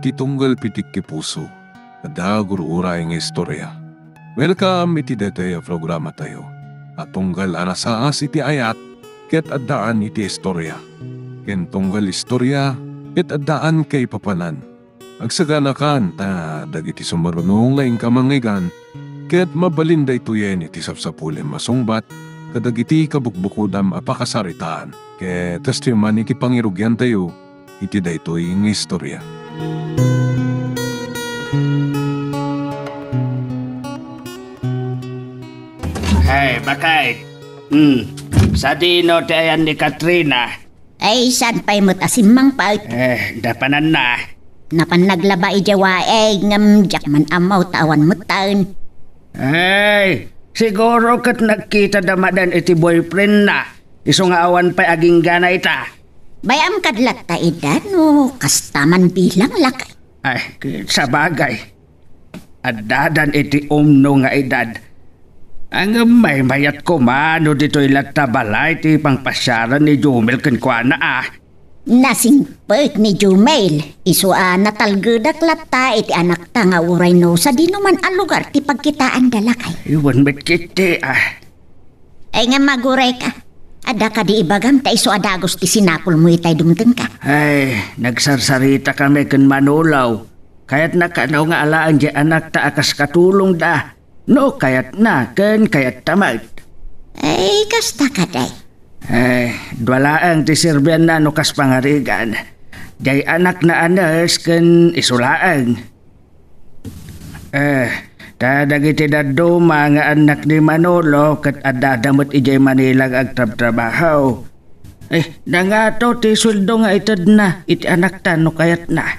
iti tunggal pitik ki puso. Ada gurura yung istorya. Welcome iti dete programa tayo. At tunggal anasaas iti ayat, ket addaan iti istorya. Ken tunggal istorya, ket addaan kay papanan. Agsaganakan ta dagiti sumarunong laing kamangigan, ket mabalinda ituyen iti sapsapulen masungbat, kadagiti kabukbukudam apakasaritaan. Ket testiman iti pangirugyan tayo, iti daytoy ng istorya. Hey, bakit? Sa dino ti ayan ni Katrina. Ay, saan pa'y mo't asimang paut? Dapanan na. Napan naglaba ijawa ngam jakman amaw tawan mo't taon. Hey, siguro kat nagkita damadan iti boyfriend na. Iso nga awan pa'y aging gana ita. Bayam kadlat ta edad no, kastaman bilang lakay. Ay, sa bagay. Adadan iti umno nga edad. Ang may mayat ko mano dito'y latabalay ti pangpasyaran ni Jumel kenkwana Nasingpet ni Jumel. Iso natalgedak latta iti anak ta nga uray no sa di naman ang lugar ti pagkitaan dalakay. Iwan met kiti Ay nga maguray ka. Ada ka di ibagam ta iso adagos ti sinapol mo itay dumteng ka. Ay, nagsarsarita kami ken manulaw. Kaya't nakanaw nga alaan di anak ta akas katulong da. No, kayat na, kayat tamad. Ay, kasta ka day. Ay, dwalaang ti sirbian na no kas pangarigan. Day anak na anas ken isulaang. Dagiti daduma nga anak ni Manolo kat adadamot ijay Manila agtrab-trabaho. Nangato ti sweldo nga itad na, iti anak ta no kayat na.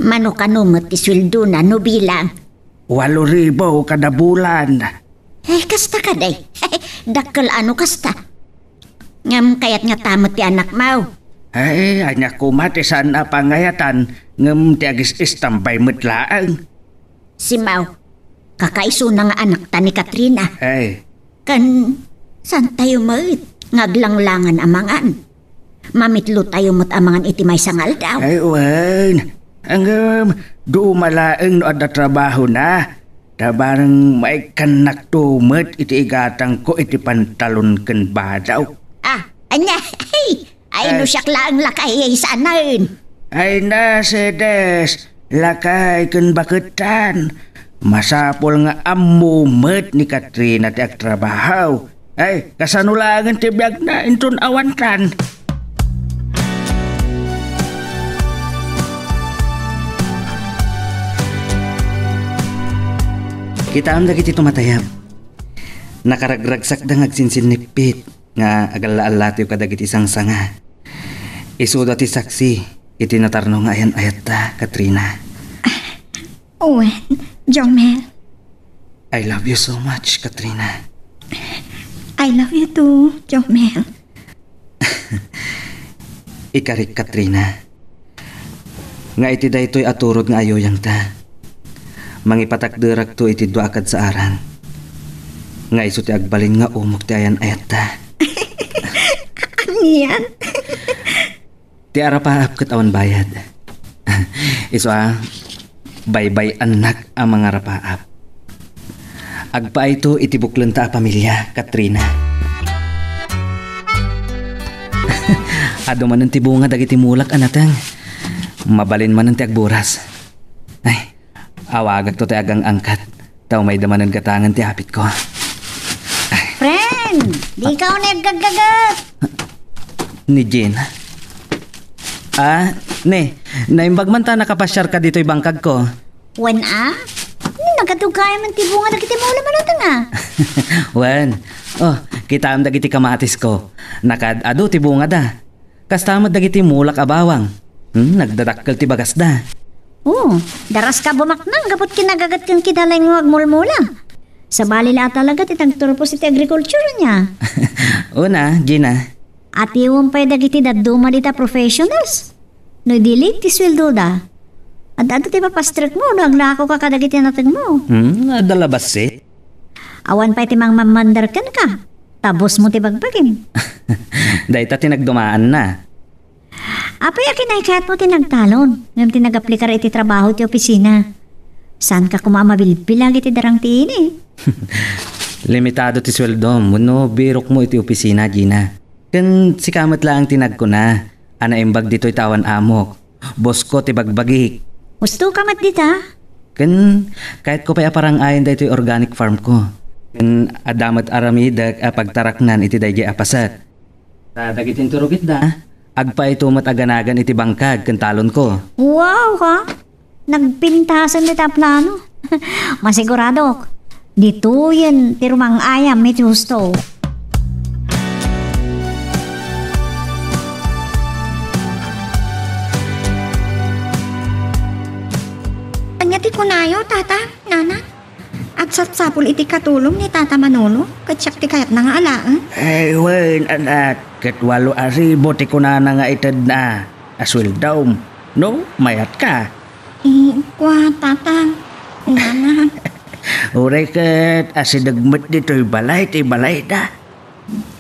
Mano kanumot ti sweldo na no bilang? 8,000 kada bulan. Kasta ka day. Dakkel ano kasta? Ngam kayat nga tamot ti anak mau. Anya kumati saan na pangayatan ngam ti agis istambay mutlaang. Si Mau, kakaiso na nga anak ta ni Katrina. Kan, saan tayo mo't ngaglanglangan amangan? Mamitlo tayo mo't amangan iti may sangal daw. Wan. Ang dumalaang no ada trabaho na. Tabarang may kanak tumet iti igatang ko iti pantalon ken badaw. Anya, ay no siyak lang lakay ay sanain. Ay nasedes, lakay ken baketan. Masapol nga amumet ni Katrina ti agtrabaho. Ay, kasanulangan ti biag na intun awan kan. Kita am dagiti tumatayab. Nakaragragsak da ngagsinsinipit nga agalaala ti kadagiti sangsanga. Isudo ti saksi iti natarno nga ayan ayat ta, Katrina. Owen, Jomel. I love you so much, Katrina. I love you too, Jomel. Ikarik, Katrina. Nga iti daytoy aturod nga ayoyang ta. Mangipatakderak to iti duakad sa aran. Nga iso ti agbalin nga umok ti ayan ayat ta. Aniyan? Ti arapaap kat awan bayad. Iso baybay anak ang mga rapaap. Agpa ito iti buklan ta pamilya, Katrina. Ado man ang tibunga dagiti mulak anatang. Mabalin man ang ti agburas. Ay, awagag to tayo agang angkat. Tao may damanan katangan ti hapit ko. Friend, di ka nagagagat. Ni Jen. Naimbag man ta nakapasyar ka dito'y bangkag ko. Wan nagatugay man tibunga dagiti mo naman natin Wan, kita am dagiti kamatis ko. Nakadado tibunga da. Kastamad dagiti mulak abawang. Nagdadakkel ti bagas da. Daras ka bumaknang gapot kinagagat kang kidalay ng agmulmula. Sa balila talaga titang turpos iti agriculture niya. Una, Gina. At iwan pa'y dagiti daduma dita professionals. No dili ti sweldo da. At ato ti papastrek mo, no aglako ka kadagiti natag mo. Adalabas Awan pa'y ti mang mamandarkan ka. Tabos mo ti bagbagin. Dahil ta tinagdumaan na. Apay akinay mo tinagtalon. Ngam tinag-aplikar iti trabaho ti opisina. Saan ka kumamabilbilag iti darang tiini? Limitado ti sweldo mo no birok mo iti opisina, Gina. Kan si kamat lang tinag ko na. Ana imbag dito itawan amok. Boss ko ti bagbagik. Gusto ka mat dita? Kan kahit ko pa parang ayon dito yung organic farm ko. Kan adamat aramidag pagtaraknan iti dayjay apasat. Dagit turugit da. Agpa ito mataganagan iti bangkag kan talon ko. Wow ka! Nagpintasan nita plano. Masigurado. Dito yan, tirumang ayam may gusto. Anya ti kunayo, tata, nana. At sapsapul iti katulong ni Tata Manolo, katsyak ti kayat na nga alaan. Ay, wen, anak. Katwalo aribo ti kunana nga itad na. Asweldaw. No, mayat ka. Kwa, tata, nana. Uray kat asidagmat dito'y balay ti balay da.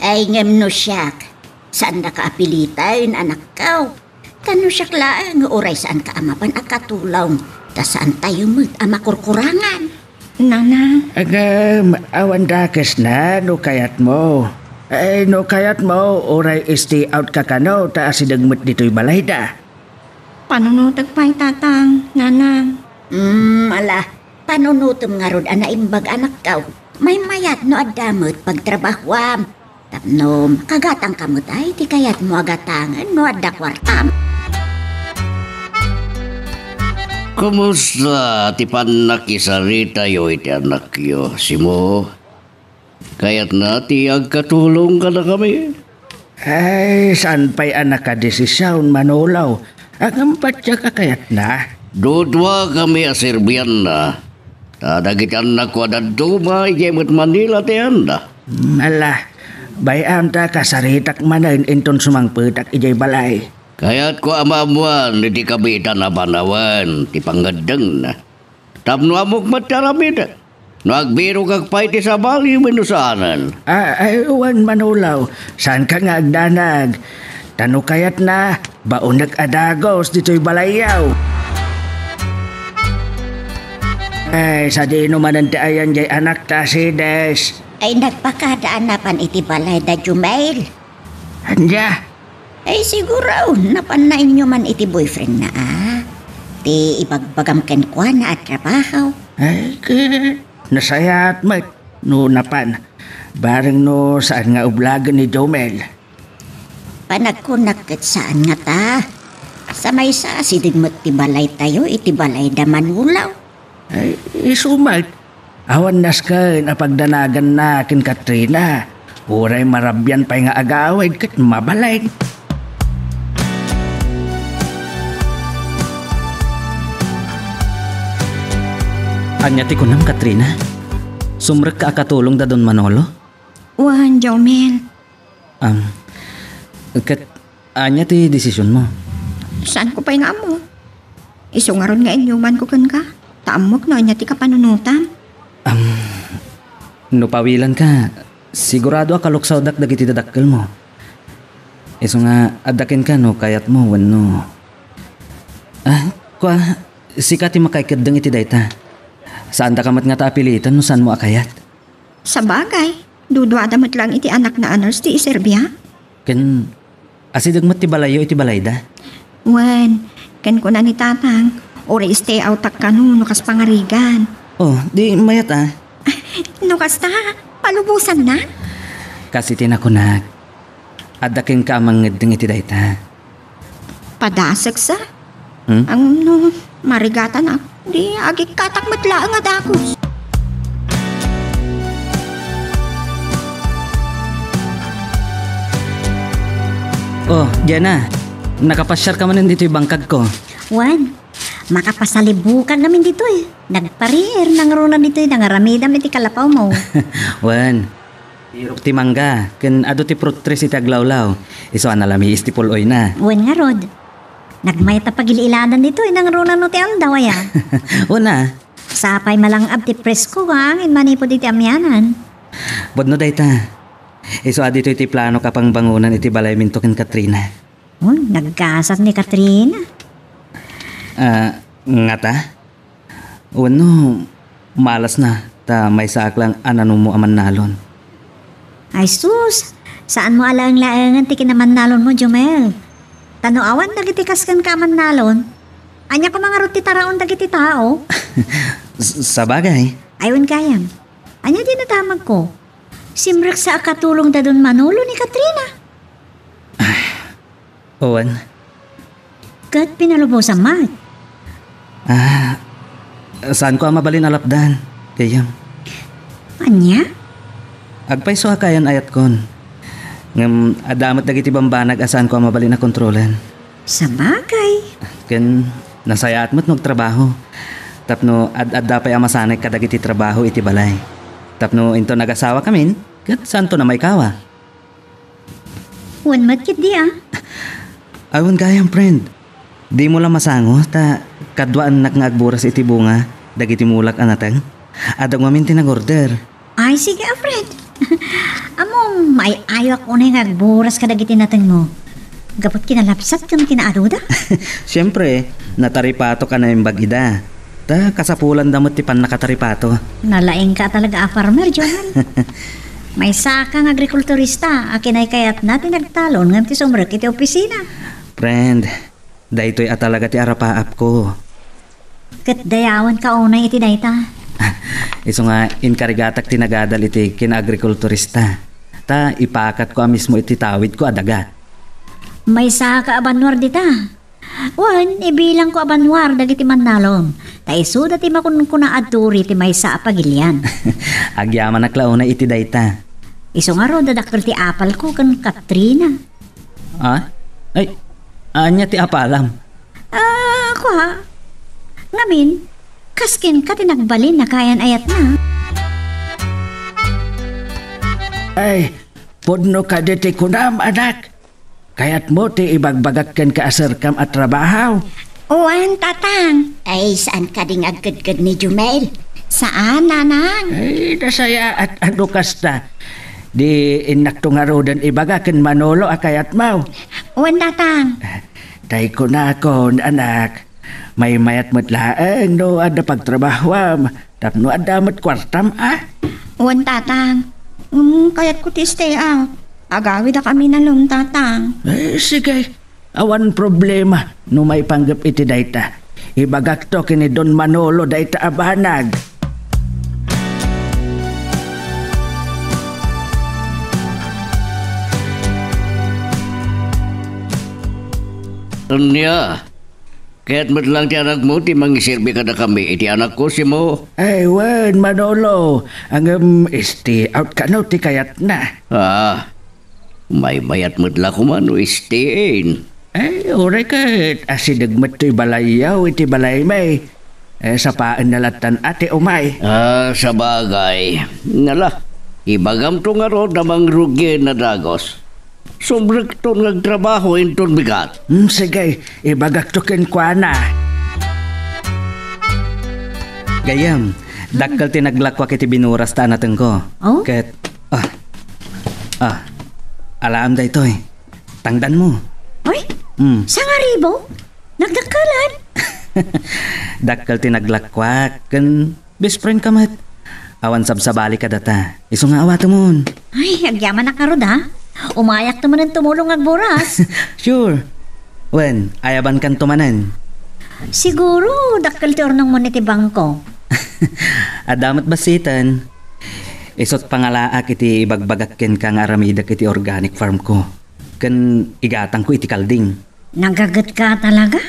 Ay ngem no siyak. Saan na kaapilitain anak kaw? Kano siyak laang oray saan ka amapan akatulaw. Ta saan tayo mo't amakurkurangan. Nana. Agam, awan dakes na, no kayat mo. Ay, no kayat mo, oray stay out ka kano, ta asidagmat dito'y balay da. Panunutag pa'y tatang, nana. Ala, panunutom nga rod ana imbag anak kaw. May mayat no adamot pagtrabahwam. Tapnom, kagatang kamot ay ti kayat mo agatangan no adakwartam. Kumusta ti panakisarita yo iti anak yo, Simo? Kaya't na ti agkatulong ka na kami. Ay, saan pa'y anak ka desisyon, Manolaw? Agam patya ka kayat na. Dudwa kami aserbian na. Tadagit anak ko adaduma, ijemot Manila ti anda. Ala, bayam ta kasaritak manan inton sumangpetak ijay balay. Kaya't ko amamuan iti kabitan na banawan, ti pangadang na. Tapno amok mataramid. No agbiro kag pay ti sabali minusanan. Ay, uwan Manolaw, saan ka nga agdanag? Tano kayat na, baon nag-adagos dito'y balayaw. Ay, sa di naman ang ayan jay anak ta si Des. Ay nagpakadaan na pan iti balay da Jumail. Anya? Ay siguro, napanain nyo man iti boyfriend na Ti ibagbagam ken kwa na at trabaho. Ay, nasayat mat. No napan. Bareng no saan nga ublagan ni Jomel. Panagkunak ket saan nga ta. Sa may sa sidigmat ti balay tayo, iti balay da Manulaw. Ay, isumat. Awan nas ka napagdanagan na kin Katrina. Uray marabyan pa nga agawid kat mabalay. Anya ti kunam Katrina? Sumrek ka akatulong da Don Manolo? Wan, Jomel. Anya ti desisyon mo? Saan ko pa'y nga mo? Iso nga ron nga inyuman ko kan ka. Taamok no, anya ti ka panunutan. No pawilan ka, sigurado akaluksaw dak dagiti dadakkel mo. Iso nga adakin ka no, kayat mo, wano. Sikati makaikadang iti dayta. Saan da kamat nga taapilitan no saan mo akayat? Sa bagay, dudwa damat lang iti anak na anars ti Serbia. Ken, asidagmat ti balayo iti balayda. Wan, kan ko na ni tatang, ori stay out tak ka no, nukas pangarigan. Oh, di mayat Nukas ta, palubusan na. Kasi tinakunak. Adakin ka mangedeng iti dayta. Padasag sa? Hmm? Ang no, marigatan ako. Di, agik katak matlaang adakos. Oh, Diana. Nakapasyar ka man dito yung bangkag ko. Wan, makapasalibukan namin dito Nagparir nang runa dito nangaramidam iti kalapaw mo. Wan, irok ti mangga. Ken ado ti fruit trees iti aglawlaw. Iso analami istipuloy na. Wan nga rod. Nagmayat na pagililadan dito nang runa no ti aldaw Una. Sapay malangab ti presko hangin manipod iti amyanan. Bodno dayta. Iso adito iti plano kapang bangunan iti balay minto ken Katrina. Oh, nagkasat ni Katrina. Nga ta? Wano, malas na. Ta may saklang anano mo aman nalon. Ay sus, saan mo alang-laangan ti kinaman nalon mo, Jomel? Tanoawan dagiti kaskan ka man nalon. Anya ko mga ruti taraon dagiti tao. Sa bagay. Ayun kayam. Anya din natamag ko. Simrek sa akatulong da dun Manolo ni Katrina. Owen. Kat pinalubos ang mat. Saan ko ang mabalin alapdan? Kayam. Anya? Agpay so kayan ayat kon. Ngam adamat dagiti bambanag asan ko ang mabalin na kontrolan. Sa bagay. Ken nasayaat mo't magtrabaho. Tapno ad-adda pa'y amasanay kadagiti trabaho iti balay. Tapno into nag-asawa kamin, kat santo na may kawa. Wan matkit di Awon gayang friend. Di mo lang masango, ta kadwaan nakngagburas iti bunga, dagiti mulak anatang. Adang maminti nag-order. Ay sige Fred. Amo, may ayo ako na ngagburas kadagiti natin mo. Gapot kinalapsat kang kinaaruda? Siyempre, nataripato ka na yung bagida. Ta kasapulan damot ti pan nakataripato. Nalaing ka talaga farmer, Johan. May sakang agrikulturista, akin ay kayat natin nagtalon ngam ti sumrek iti opisina. Friend, daytoy atalaga ti arapaap ko. Kat dayawan ka unay iti dayta. Iso nga inkargatak tinagadal iti kina-agrikulturista. Ta ipakat ko mismo iti tawid ko adagat. May saka abanwar dita. Wan, ibilang ko abanwar dagiti mannalong. Ta iso dati makunkuna adturi ti may sa pagilyan. Agyaman naklauna iti dayta. Iso nga ro dadakkel ti apal ko kan Katrina. Ay, anya ti apalam. Ako ha. Ngamin, kaskin ka tinagbalin na kayan ayat na. Ay, podno ka diti kunam anak. Kayat mo ti ibagbagakken ka asar kam at trabaho. Uwan, tatang. Ay, saan ka ding agkad-kad ni Jumel? Saan, nanang? Ay, nasaya at ano kasta. Di inakto nga ro dan ibagaken Manolo akayat mau. Uwan, tatang. Tay ko na ako, anak. May mayat mo't laeng no ada pagtrabahwam. Tapno ada mo't kwartam Uwan, tatang. Kayat ko ti stay out. Agawid na kami na tatang. Sige. Awan problema no may panggap iti dayta. Ibagak to kini Don Manolo dayta abanag. Anya, kaya't madlang ti anak mo, ti mangisirbi ka na kami, iti anak ko si mo. Ay, wen, Manolo. Ang isti out ka no, ti kayat na. May mayat madla ko man, o istiin. Ay, oray ka. Asidagmat to'y balayaw, iti balay may. Sa paan nalatan ate umay. Sa bagay. Nala, ibagam to nga ro namang rugi na dagos. Sumrek to nagtrabaho inton bigat. Sige, ibagak to ken kwa na. Gayam, dakkal tinaglakwak iti binuras ta natin ko. Oh? Ket, alam da ito eh. Tangdan mo. Oy, sa nga ribo? Nagdakkalan? Dakkal tinaglakwak, ken best friend ka mat. Awan sabsabali ka data. Iso nga awato mon. Ay, agyaman na karod ha? Umayak naman ang tumulong agburas. Sure. Wen, ayaban kan tumanan. Siguro, dakkal ti ornong mo niti bangko. Adamat basitan. Isot pangalaak iti ibagbagakken kang aramidak iti organic farm ko. Kan igatang ko iti kalding. Nagagat ka talaga?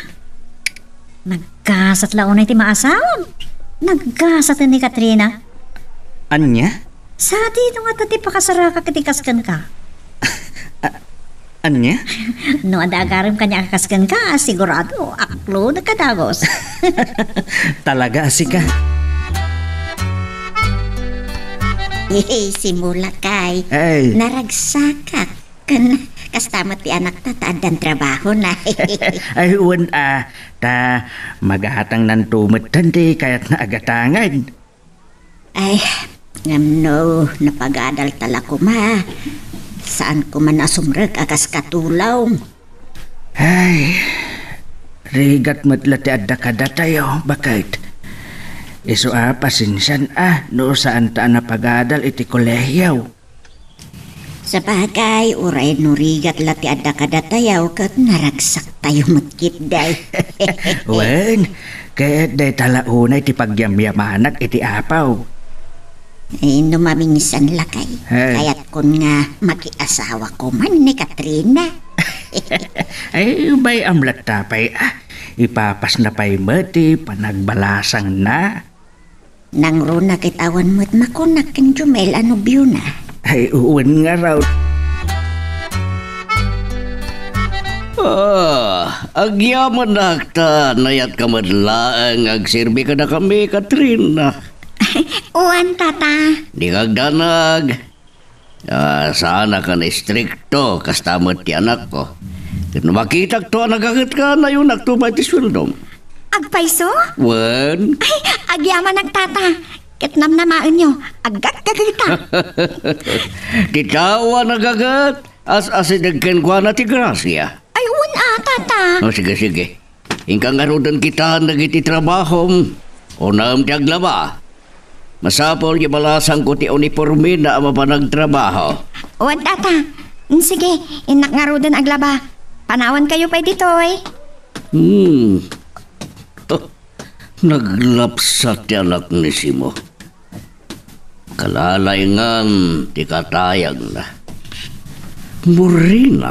Nagkasat laon na iti maasawam. Nagkasat ni Katrina. Anya? Sa dito nga tati pakasaraka kitikaskan ka. Anya? No, adagarim kanya kakaskan ka, sigurado, aklo na kadagos. Talaga asika. Simula kay. Ay. Naragsakak. Kan kastamat ti anak ta taadan trabaho na. Ay, uwan ta magahatang nan tumatan di kayat na agatangan. Ay, ngamno, napagadal tala ko ma. Saan ko man asumrek akas katulaw. Ay, rigat matla ti adda kada tayo, bakit? Iso pasinsan no saan ta na pagadal iti kolehyaw. Sa bagay, uray no rigat lati adda kadatayaw kat naragsak tayo matkit day. Wen, kaya day talaunay ti pagyamyamanak iti apaw. Ay, numamingisan lakay. Hey. Kaya't kun nga makiasawa ko man ni Katrina. Ay, bay amlat tapay ipapas na pa'y mati panagbalasang na. Nang ro nakitawan mo't makunak ken Jumel ano biyo na. Ay, uwan nga raw. Agyaman na akta, nayat ka madlaang agsirbi ka na kami, Katrina. Uwan, tata. Di kagdanag. Sana ka na strikto, kastamot ti anak ko. Kung makita to, nagagat ka na yun, nagtubay ti swildom. Agpaiso? Wen, Ay, agyaman ang tata. Kitnam na maan nyo. Agak kagita. titawa nagagat, as-asidagkan ko na ti Gracia. Ay, uwan tata. Sige. Ingkang arudan kita nagiti trabahom. Unam ti aglaba. Masapol yung balasang ko ti uniforme na mapanagtrabaho. Uwan, tata. Sige, inak nga rodan aglaba. Panawan kayo pa dito, eh. Naglapsat ti anak ni Simo. Kalalayngan ti katayag na. Murina.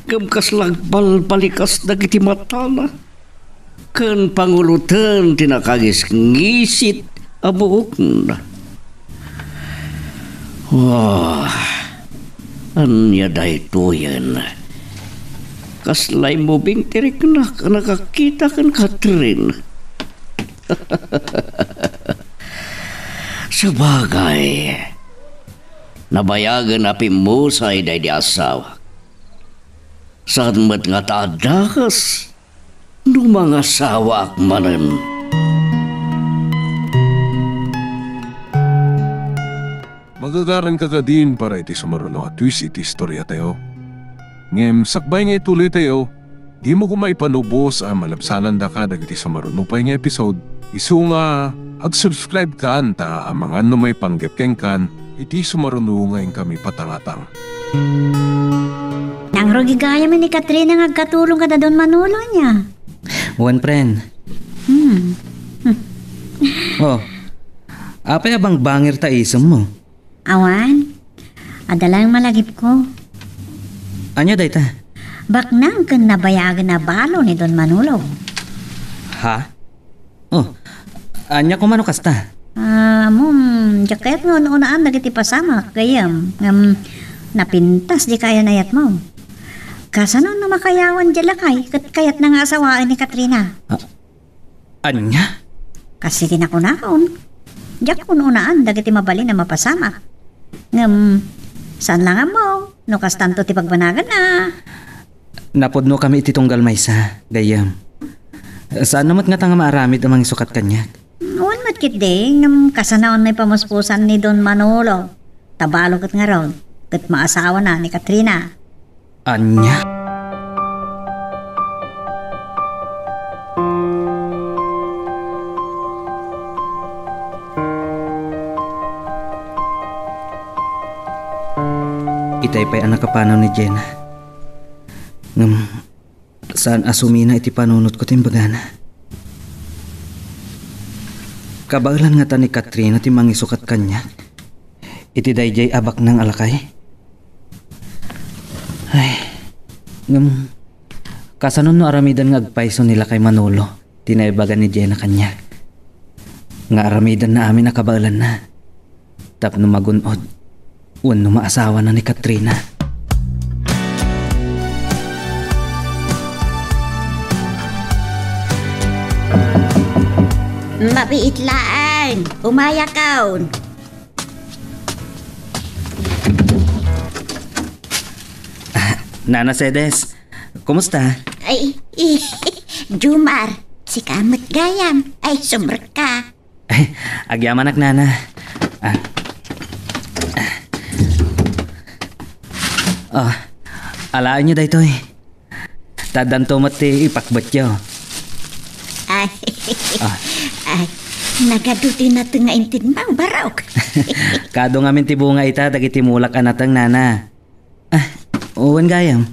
Gamkas lagbal-balikas dagiti mata na. Kan pangulutan ti nakagis ngisit abuok na. Anya dahito yan. Kaslay mo bing tirik na nakakita kan Katrin. Sabagay, nabayagan na pimusay day di asawa. Saan mat nga taadakas, no mga asawa akmanan. Magagaran ka din para iti sumaruno at twist iti istorya tayo. Ngem sakbay nga ituloy tayo, di mo kumay panubos ang malabsanan da ka dagiti sumaruno pa nga episode. Isu nga, ag-subscribe ka anta ang mga may panggapkeng kan, iti sumaruno ngayon kami patangatang. Nang ro gigaya man ni Katrina nga agkatulong ka na doon manulo niya. One friend. Oh, apay abang bangir ta isem mo. Awan, adalang malagip ko. Anya dayta? Baknang kan nabayagan na balo ni Don Manolo. Ha? Oh, anya ko mano kasta? Jaket mo noonaan dagiti pasama kayam. Napintas di kaya nayat mo. Kasano na makayawan di lakay kayat na nga asawaan ni Katrina. Anya? Kasi kinakunakaon. Diyak kun unaan dagiti mabali na mapasama. Saan lang mo? No kastanto ti pagbanagan na. Napodno kami iti tunggal maysa, gayam. Saan namat nga tanga maaramid ang mga sukat kanya? Uwan matkit ding, kasanaon may pamuspusan ni Don Manolo. Tabalo kat nga raw, kat maasawa na ni Katrina. Anya? Itay pa'y anak kapanaw ni Jenna. Saan asumina iti panunot ko timbagana. Kabaglan nga ta ni Katrina ti mangisukat kanya. Iti dayjay abak ng alakay. Ay, kasanon no aramidan nga agpaiso nila kay Manolo. Tinaibagan ni Jenna kanya. Nga aramidan na amin nakabaglan na. Tapno magunod. Uwan no maasawa na ni Katrina. Mabiitlaan, umayakaon. Nana Sedes, kumusta? Ay, Jumar, si Kamot Gayam. Ay, sumber ka. Ay, agyaman ak nana. Alaan nyo daytoy. Tadan to mati ipakbatyo. Ay, Ah. ay, nagaduti na ito nga intinbang barok. Kado nga min tibunga ita dagiti mulak anatang nana. Uwan gayam.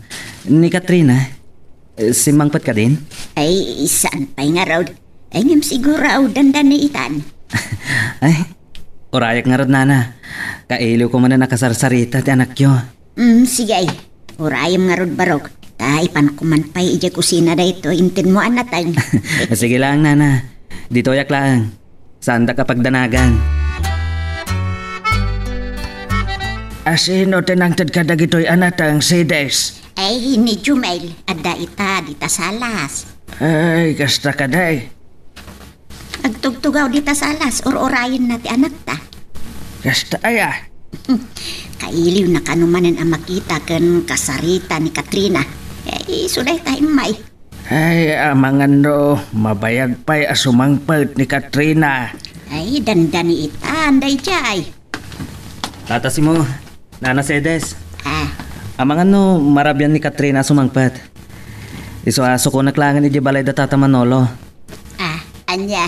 Ni Katrina, simangpat ka din? Ay, saan pa'y nga raw? Ay, ngam siguro raw dandan ni itan. Ay, urayak nga rod nana. Kailiw ko man na nakasarsarita ti anak yo. Sige ay, urayam nga rod barok. Taipan ko man pa'y ija kusina da ito, intin mo anatang. Sige lang nana. Dito yak lang. Saan da kapag danagan? Asino tinangtad ka dagitoy anatang si Des? Ay, ni Jumel, adda ita, dita salas. Ay, kasta ka day. Agtugtugaw dita salas, or-orayin na ti anak ta. Kasta aya. Kailiw na kanumanan ang makita kan kasarita ni Katrina. Eh, suday tayo may. Ay, amangan no, mabayag pa'y asumangpad ni Katrina. Ay, dandani ita, anday jay. Tatasi mo, Nana Sedes. Ah, Amangan no, marabyan ni Katrina sumangpad. Iso-aso ko naklangan ni Balay da Tata Manolo. anya.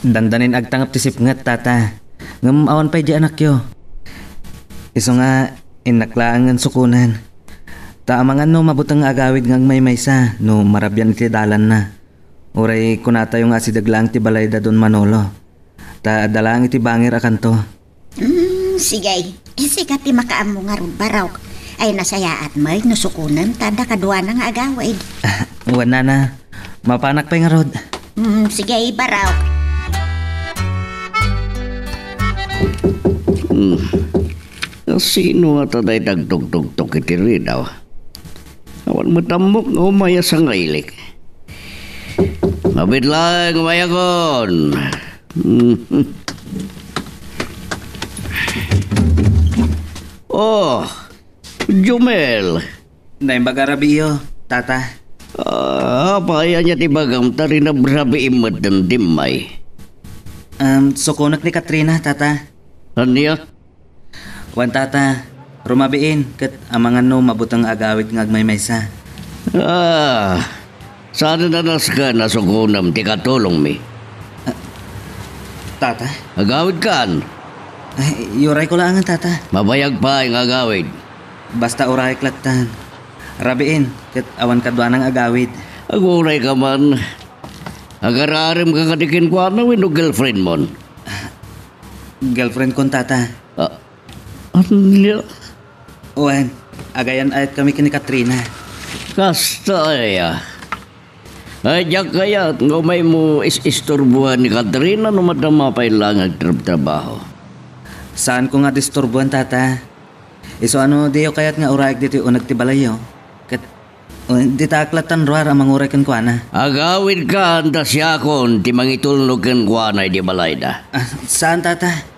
Dandanin agtangap ti sipngat tata. Ngam awan pa'y di anak yo. Iso nga, inaklangan sukunan. Taamangan no, mabutang agawid ngang may maysa, no marabyan ti dalan na. Uray kunata yung asidaglang ti Balay da Don Manolo. Ta dalang iti bangir akanto. Sige, sikat ti makaamo nga ron baraw. Ay nasayaat may nusukunan, tada kadwa na nga agawid. Uwan na, mapanak pa'y nga rod. Sige, baraw. Sino nga taday dagtog-tog-tog iti ridaw? Awan matamok nga umaya sa ngailik. Mabit lang, umayakon. Oh, Jumel. Naimbaga rabiyo, tata. Paya niya tibagam tari na brabe imad ng dimay. Sukunak ni Katrina, tata. Anya? Wan tata, rumabiin, kat amangan no mabutang agawid ngag may maysa. Sana na nas ka na sukunam ti katulong mi. Tata? Agawid kan. Ay, yuray ko lang tata. Mabayag pa yung agawid. Basta uray klatan. Rabiin, kat awan kadwa ng agawid. Aguray ka man. Agararim ka kadikin ko ano wino girlfriend mon. Girlfriend kong tata. Ano? Uwan, agayan ayat kami kini Katrina. Kasta ya. Ay, diyak kaya, ngumay mo isturbuhan ni Katrina no madama pa ilang trabaho. Saan ko nga disturbuhan tata? Iso ano diyo kayat nga urayag dito unag ti balayo. Kat di taklatan ruar amang uray kan kuana. Agawid ka anda siya kon ti mangitulnog kan kuanay di balayda. Saan tata?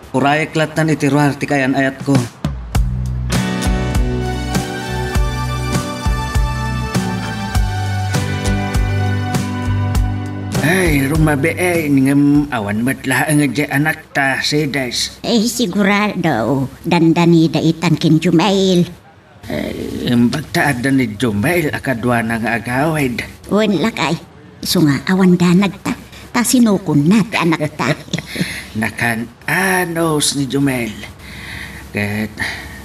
Urayag klatan iti ruar ti kayan ayat ko. Ay, rumabi ngam awan matla ang anak ta, Sedes. Eh, sigurado, dandani da itan kin Jumail. Bagtaad ni Jumail akadwa ng agawid. Uwan lakay, iso nga awan danag ta. Ta sinukon na ti anak ta. Nakan-anos ni Jumail. Kat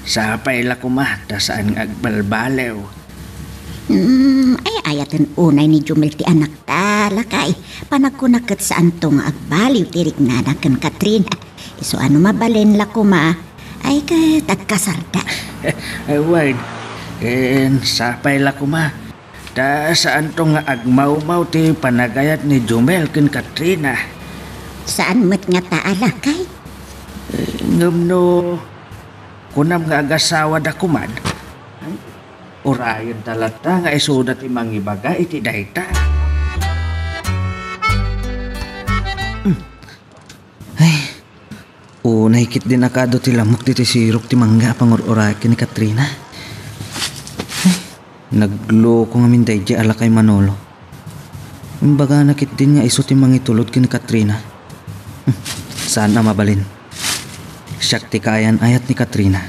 sapay la kumata saan agbalbalew. Ay ayatan unay ni Jumel ti anak ta, lakay. Panagkunakat saan tong agbaliw tirik na kan Katrina. Iso ano mabalin la kuma, ay katagkasarda. Ward, sapay la kuma. Ta saan tong agmaw-maw ti panagayat ni Jumel ken Katrina. Saan met nga ta alakay? Ngumno, kunam nga agasawa da kuman. Urayon talata nga isudat ti mangibaga iti dayta. Ay, unay kit din akado ti lamok diti sirok ti mangga pangur-uray ni Katrina. Ay, nagloko nga minday di ala kay Manolo. Imbaga nakit din nga iso ti mangitulod kini Katrina. Saan na mabalin? Siyak ti kayan ayat ni Katrina.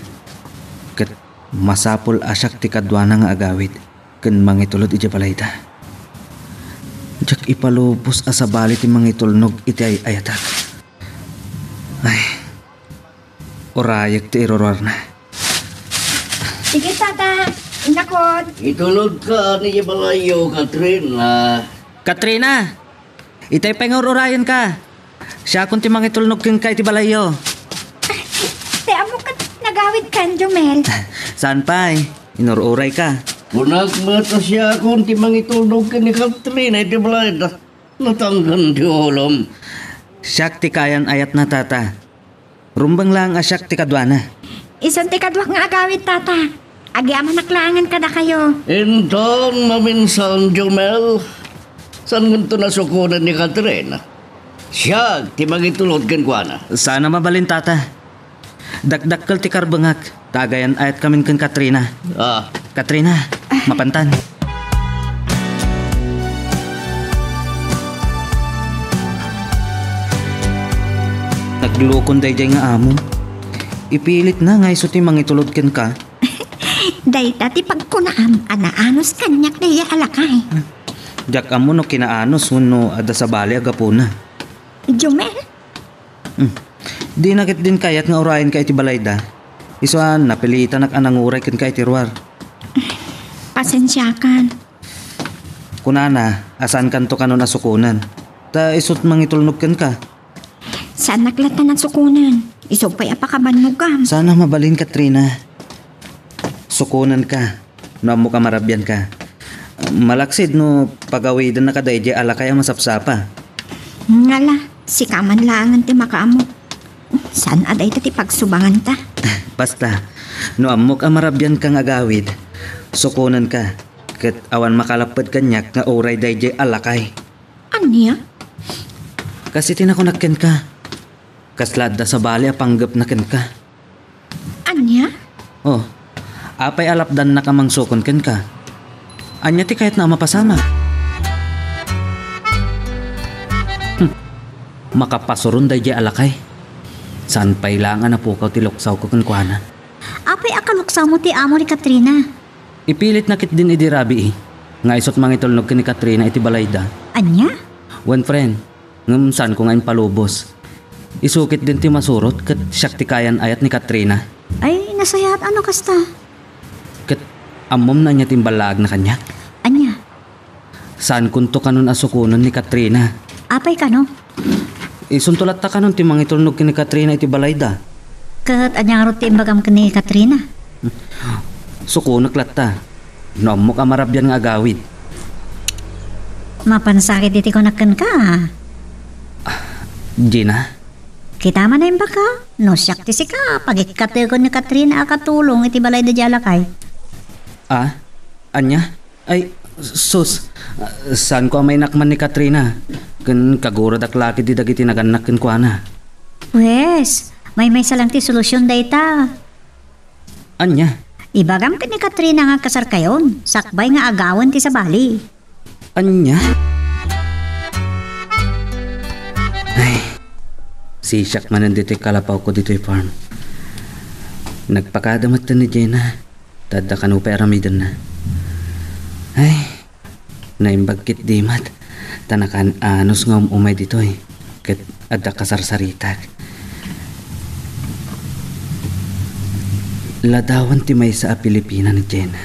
Kat masapol asyak ti kadwa nga agawid. ken mangitulod iti balayda. Jak ipalubos asabali ti mangitulnog iti ayatak. Ay, orayag ti iroror na. Sige, tata. Inakot. Itulog ka ni Balayo, Katrina. Katrina! Itay pangororayan ka. Siya kung ti mangitulnog ken ka iti balayo. Te, amo ka nagawid kan, Jomel. Saan pa'y? Inururay ka. Kunag mata siya kung timang itulog ka ni Katrina, iti balay da. Natanggan ti ulam. Siyak ti kayan ayat na tata. Rumbang lang asyak ti kadwana. Isang tikadwak nga agawid, tata. Agyaman naklangan ka na kayo. Inton, maminsan, Jomel. Saan ganito nasukunan ni Katrina? Siya, timang itulog kan kwa na. Sana mabalin tata. Dakdakkel ti karbangak. Tagayan ayat kamin ken Katrina. Ah, Katrina, mapantan. Naglukon day nga amo. Ipilit na nga iso ti mangitulod ken ka. Dayta ti pagkunaam, anaanos kanyak na iya alakay. Jak amo no kinaanos no ada sa bali agapuna. Jomel? Di nakit din kayat nga orayan ka iti balayda. Isuan, napilitan anang uray ken ka iti ruwar. Pasensyakan. Kunana, asan kanto kanon asukunan. Ta isot mangitulnog ken ka. Saan naklatan ng sukunan? Isupay apakabannog ka. Sana mabalin Katrina. Sukunan ka. No amo ka marabyan ka. Malaksid no pagawidan na kaday di alakay ang masapsapa. Ngala, si kaman langan ti makaamo. Saan aday ti pagsubangan ta? Basta, no amok ang marabyan kang agawid, sukunan ka. Ket awan makalapad kanyak nga oray day di alakay. Anya? Kasi tinakunakken ka. Kaslad da sa bali apanggap na ken ka. Anya? Oh, apay alapdan na kamang sukon ken ka. Anya ti kahit na mapasama. Makapasurun day di alakay. Saan pa ilangan na pukaw ti luksaw ko kuana. Apay akaluksaw mo ti amo ni Katrina. Ipilit nakit din idi rabi eh. Nga isot mangitulnog ni Katrina iti balayda. Anya? One friend, ngam saan ko ngayon palubos. Isukit din ti masurot kat siyak ti kayan ayat ni Katrina. Ay, nasayat ano kasta? Kat amom na niya timbalag na kanyak. Anya? Saan kunto kanon asukunon ni Katrina? Apay ka no? Isuntulat ta kanon ti mangitulnog ni Katrina iti balayda. Kat anyang rutin bagam ka ni Katrina. Sukunak latta. No mo ka marabyan nga agawid. Mapansakit iti ko nakan ka. Gina? Kita man na yung baka. No siyak ti si ka. Pagikate ko ni Katrina akatulong iti balay da jalakay. Ah? Anya? Ay, sus. Saan ko may nakman ni Katrina? Kan kagurad ak laki di dagiti naganak ken kuana. Wes, may salang ti solusyon dayta. Anya? Ibagam ka ni Katrina nga kasar kayon. Sakbay nga agawan ti sa bali. Anya? Ay, sisak man nandito kalapaw ko dito'y farm. Nagpakadamat ni Jenna. Tada ka no peramidan na. Ay, naimbagkit dimat. Tanakan anos nga umay dito'y. Kat ada kasarsaritak. Ladawan ti may sa Pilipina ni Jenna.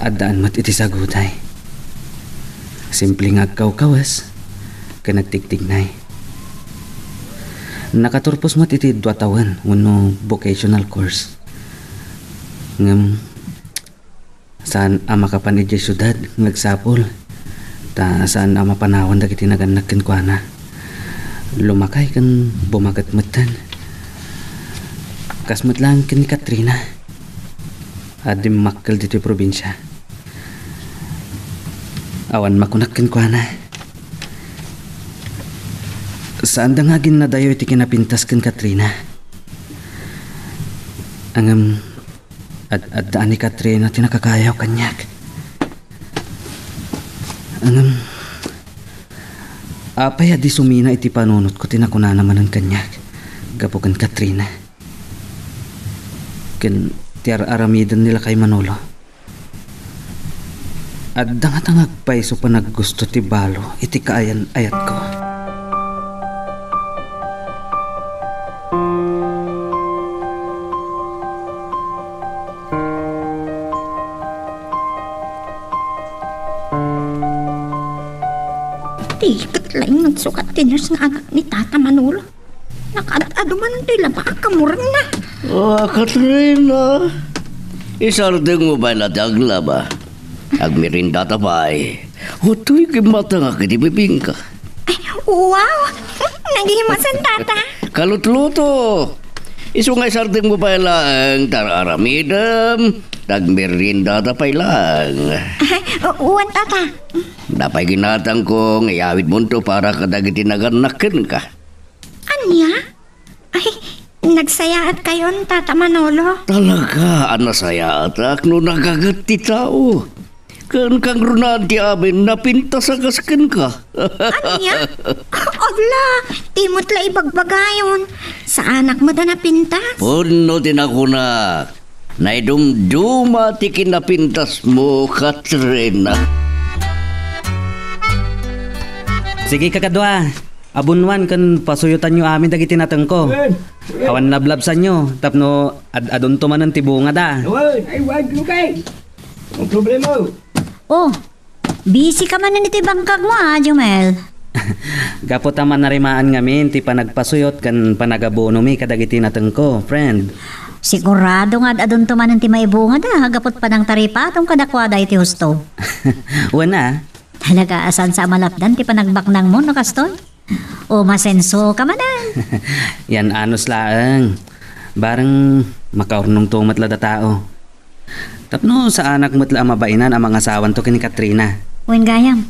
Adaan mat iti sagutay. Simple nga kaw-kawas. Kanagtigtignay. Nakaturpos mat iti 2 taon. Uno vocational course. Ngam saan ama ka pan iti syudad nagsapol. Ta saan ama panawan dagiti naganak ken kuana. Lumakay kan bumagat-matan. Kasmat lang ken ni Katrina. Adim makkel dito probinsya. Awan makunak ken kuana. Saan da nga ginadayo iti kinapintas ken Katrina. Angam ad-daan ni Katrina tinakakayaw kanyak. Angam apay adi sumina iti panunot ko tinakuna naman ang kanyak. Gapukan Katrina. Ken tiar aramidan nila kay Manolo. At dangatangag pa iso pa naggusto ti balo iti kaayan ayat ko. Tikat lang nagsukat tiners nga anak ni Tata Manolo. Nakaad-ado man tila baka kamurang na. Katrina, isardeng mo ba na dagla ba? Agmirinda tapay. Hutoy kimata nga kitibibing ka. Ay, wow! Nagihimasan, Tata. Kalutluto. Iso nga isardeng mo ba lang tararamidam. Agmirinda tapay lang. Uwan, Tata. Napay ginatang ko ngayawid mo to para kadagiti naganakin ka. Anya? Ay, nagsayaat kayon, Tata Manolo. Talaga, anasaya atak no nagagati tao. Kan kang runan ti amin napinta sa kaskin ka. Anya? Agla, timot la ibagbagayon. Sa anak mo da napintas? Puno din ako na. Naidumduma ti kinapintas mo, Katrina. Sige kakadwa, abunwan kan pasuyutan nyo amin dagiti nateng ko. Awan lablabsan nyo, tapno adon tumanan ti bunga da. Ay, wag lukay. Ang problema. Oh, busy ka man na niti bangkag mo Jumel. Gapot naman narimaan ngamin ti panagpasuyot kan panagabono mi kadagiti nateng ko, friend. Sigurado nga adon tumanan ti maibunga da, hagapot pa ng taripa atong kadakwada iti husto. Wana, Talaga asan sa malapdan ti panagbaknang mo nakaston? O masenso ka manan. yan anos laeng. Barang makaurnong tumat la da tao. Tapno sa anak mo't la mabainan ang mga asawan to kini Katrina. Uwin gayam,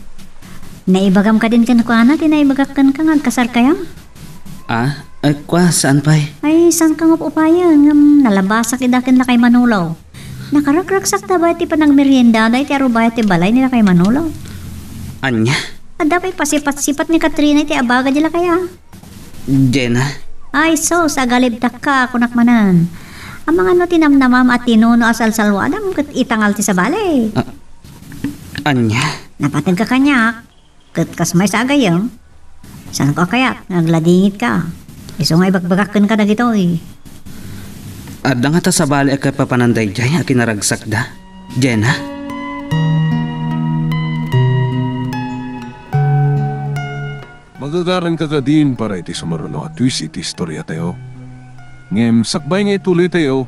naibagam ka din kan kuana, tinaibagak kan kang agkasar kayam? Ah, ay kwa, saan pa'y? Ay, san kang upayan, nalabasak idakin na kay Manulaw. Nakarakragsak na ba ti panagmerienda na iti arubaya ti balay nila kay Manulaw? Anya? Ada pa'y pasipat-sipat ni Katrina iti abaga nila kaya? Jenna? Ay, so, sa galibtak ka, kunak manan. Ang mga no tinamnamam at tinuno asal salwadam kat itangal ti sa balay. Anya? Napatag ka kanyak, kat kasmay sa agayang. Saan ka kaya? Nagladingit ka. Iso nga ibagbagakan ka na gito eh. Adda nga ta sa bali kay papananday jay a kinaragsak da. Jenna? Magagaran ka din para iti sumaruno at twist iti istorya tayo. Ngem sakbay nga ituloy tayo,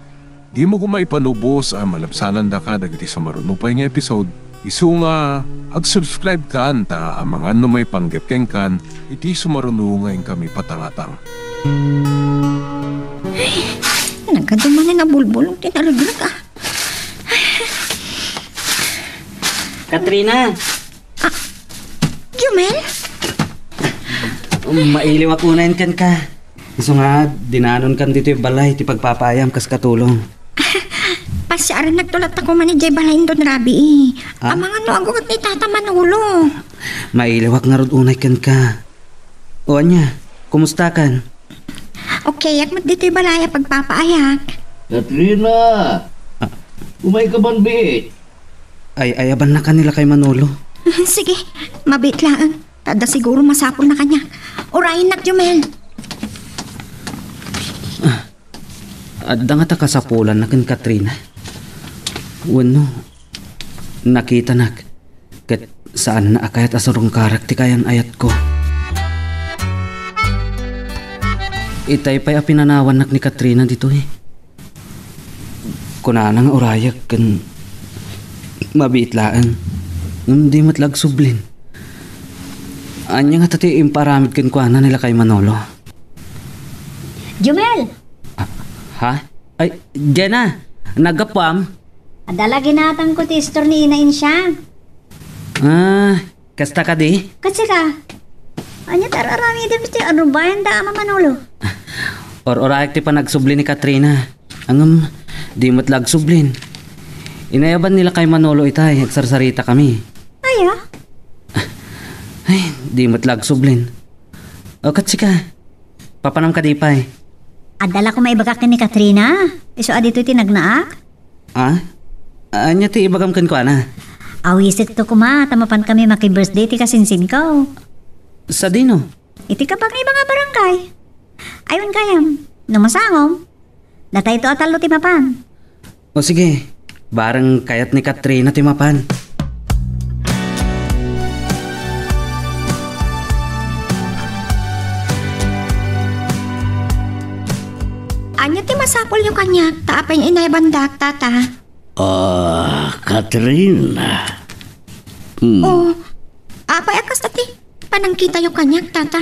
di mo kumaipanubos ang malabsanan da ka dagiti sumaruno pa nga episode. Isu nga ag-subscribe ka anta ang mga may panggapkeng kan iti sumaruno ngayon kami patangatang. Nagkaduman na bulbulong tinaraglag ah. Katrina! Jumel? Mailiw ako na kan ka. Iso nga, dinanon kan dito yung balay, ti pagpapayam kas katulong. Pasyaran nagtulat ako man ni Jay Balayin doon, Rabi eh. Ang mga nuagot ni Tata Manolo. Mailiw ak nga rod unay kan ka. O anya, kumusta kan? Okay, yak mat dito yung balaya pagpapaayak. Katrina! Umay ka banbit? Ay, ayaban na kanila kay Manolo. Sige, mabit lang. Tada siguro masapol na kanya. Urayin nak, Jumel. Adda nga ta kasapulan na kan Katrina. Wano, nakita nak. Kat saan na akayat asarong karak ti kayan ayat ko. Itay pa'y apinanawan nak ni Katrina dito eh. Kunanang urayak kan mabiitlaan. Hindi matlag sublin. Anya nga tati imparamid kan kuana nila kay Manolo. Jumel! Ha? Ay, Jenna! Nagapam? Adala ginatang ko ti istor ni inain siya. Ah, kasta ka di? Kasi ka, anya tararami din ti arubayan da ama Manolo. Or-orayak ti pa nagsublin ni Katrina. Angam, di matlag sublin. Inayaban nila kay Manolo itay, agsarsarita kami. Ay ah? Ay, di matlag sublin. O katsika, papanam ka di pa eh. Adala ko maibagakin ni Katrina. Iso adito tinagnaak. Ah? Anya ti ibagam kan ko ana? Awisit to kuma, tamapan kami maki-birthday ti kasinsin ko. Sa dino? Iti kapag nga mga barangay. Ayun kayam, numasangom. Datay to atalo ti mapan. O sige, barang kayat ni Katrina timapan. Anya ti masapol yung kanya, taapay yung inay bandak, tata. Katrina. Oh, apay akas tati, panangkita yung kanya, tata.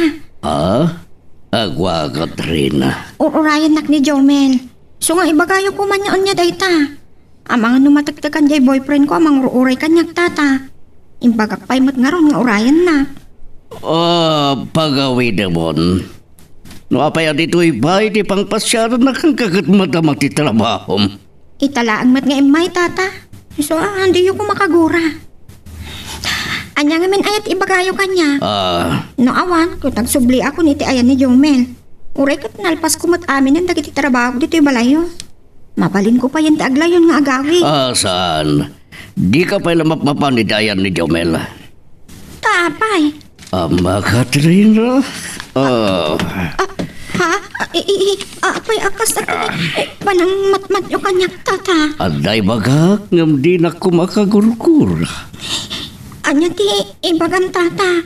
Agwa Katrina. Urayan nak ni Jomel. So nga ibagayo ko man niya dayta. Amang numatagtagan jay boyfriend ko amang uray kanyak, tata. Imbagak pa'y mat nga ron nga urayan na. Pagawi demon. No apay dito ibay di pang pasyaran na kang kagat madamak ti trabahom. Italaang mat nga imay, tata. So hindi yung ko makagura. Anya nga min ayat ibagayo kanya. No awan, kung tagsubli ako niti ayan ni Jomel. Uray kat nalpas ko mat amin ang dagiti trabaho dito yung balayo. Mabalin ko pa yan ti aglayon nga agawi. Saan? Di ka pa'y lamap-mapan ni Dayan ni Jomel. Tapay. Ama Katrina. Apay akas at panang matmat yung kanyak, tata. Aday bagak ngam di na kumakagur-gur. Anya ti ibagam, tata.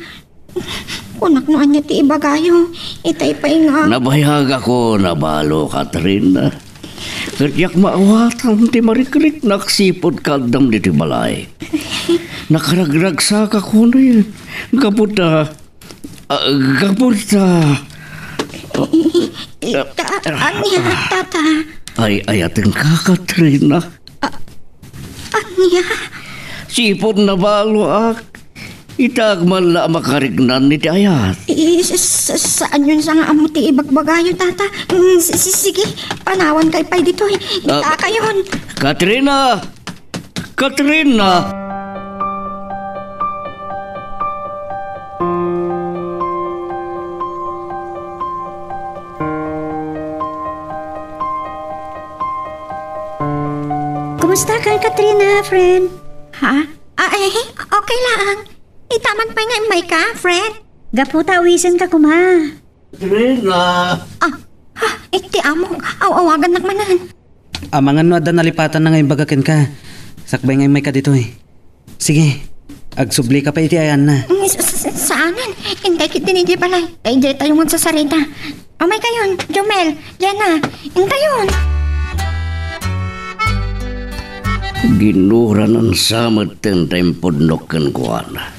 Kunak no anya ti ibagayo. Itay pa'y nga. Nabayag ako nabalo, Katrina. Katiyak maawatan ti marikrik naksipod kaldam di ti balay. Nakaragrag sa kako na yun. Kaputa. Anya, tata. Ay ayatin ka, Katrina. Anya. Sipod na balo ak. Itagman la makarignan ni ti ayat. Saan yun sa nga amo ti ibagbagayo, tata? Sige, panawan kay pay dito. Kayon. Katrina! Katrina! Kumusta ka, Katrina, friend? Ha? Okay lang. Itaman pa nga imay ka, friend. Gaputa, awisan ka kuma. Katrina! Iti amo. Awagan nakmanan. Amangan no ada nalipatan na ngayon bagakin ka. Sakbay ngayon may ka dito eh. Sige, agsubli ka pa iti ayan na. Saanan? Intay kit din hindi balay. Kay di tayo magsasarita. May kayon, Jomel, Jenna. Intay yun. Ginura ng samad ten tempodnokan ko na.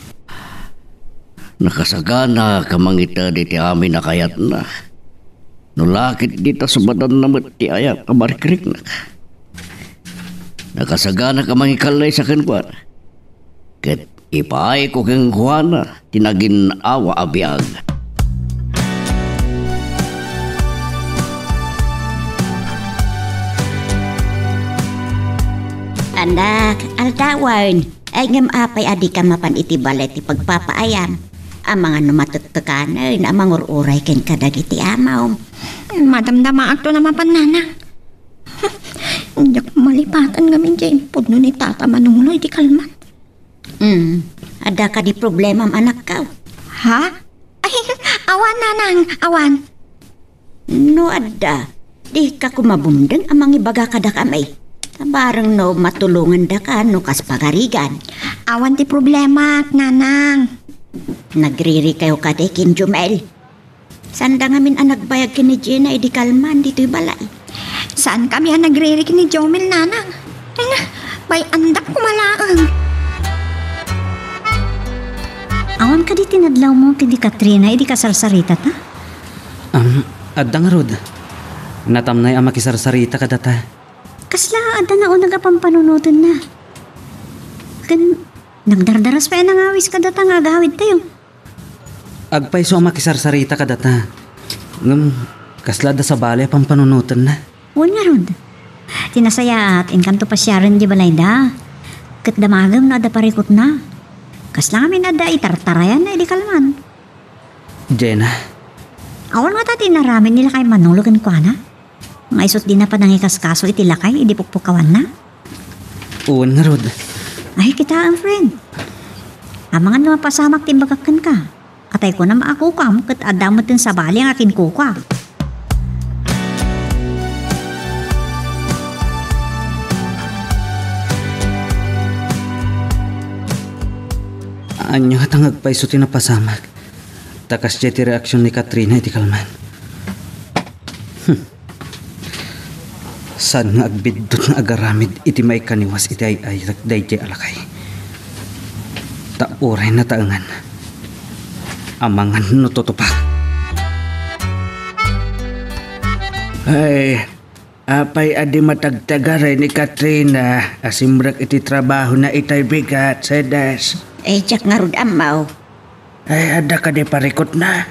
Nakasagana kamangita di ti amin na kayat na. Nulakit dito sa badan na ti ayat kamarikrik na. Nakasagana kamangikalay sa kankuan. Ket ipaay ko kang kuana tinagin awa abiyag. Anak, altawan. Ay ngam apay adi ka mapan iti balet ti pagpapaayam. Ang mga numatuttukanan, ang mga uray ken kadagiti amaw. Madamdama akto na mapanana. Hindi ko malipatan ngamin dyan. Pudno ni Tata Manulo, di kalman. Ada ka di problema ang anak ka. Ha? Ay, awan nanang, awan. No, ada. Di ka kumabundang ang mga ibaga kada kamay. Barang no matulungan da ka no kas pagarigan. Awan ti problema, nanang. Nagriri kayo ka de kin Jomel. Sanda ngamin ang nagbayag kini Jenna di kalman dito'y balay. Saan kami ang nagririk ni Jomel, nanang? Ay na, bay andak kumalaang. Awan ka di tinadlaw mo kini Katrina, di ka sarsarita ta? Adda nga rod. Natamnay ang makisarsarita ka data. Kasla, ada na o nagapampanunutan na. Kan, nagdardaras pa yan ang awis ka data nga agawid tayo. Agpay so makisarsarita ka data. Kasla da sa balay pampanunutan na. Huwag nga rod. Tinasaya at inkanto pa siya rin di balay da. Kat damagam na ada parikot na. Kasla kami na da itartarayan na di kalman. Jenna. Awan nga ta tinaramin nila kay Manolo kan kwa na. Nga isot din na pa nangikas kaso iti lakay, idi pukpukawan na. Uwan nga rod. Ay, kita ang friend. Amangan naman pasamak timbagakan ka. Katay ko na maakukam kat adamot din sa bali ang akin kuka. Anyo hatang agpaiso tinapasamak. Takas jeti reaksyon ni Katrina iti kalman. Saan nga agbidot nga agaramid iti may kaniwas iti ay dayjay alakay. Tauray na taangan. Amangan no tutupak. Ay, apay adi matagtagaray ni Katrina asimrak iti trabaho na itay bigat sa des. Jak nga rod amaw. Ay, ada ka di parikot na.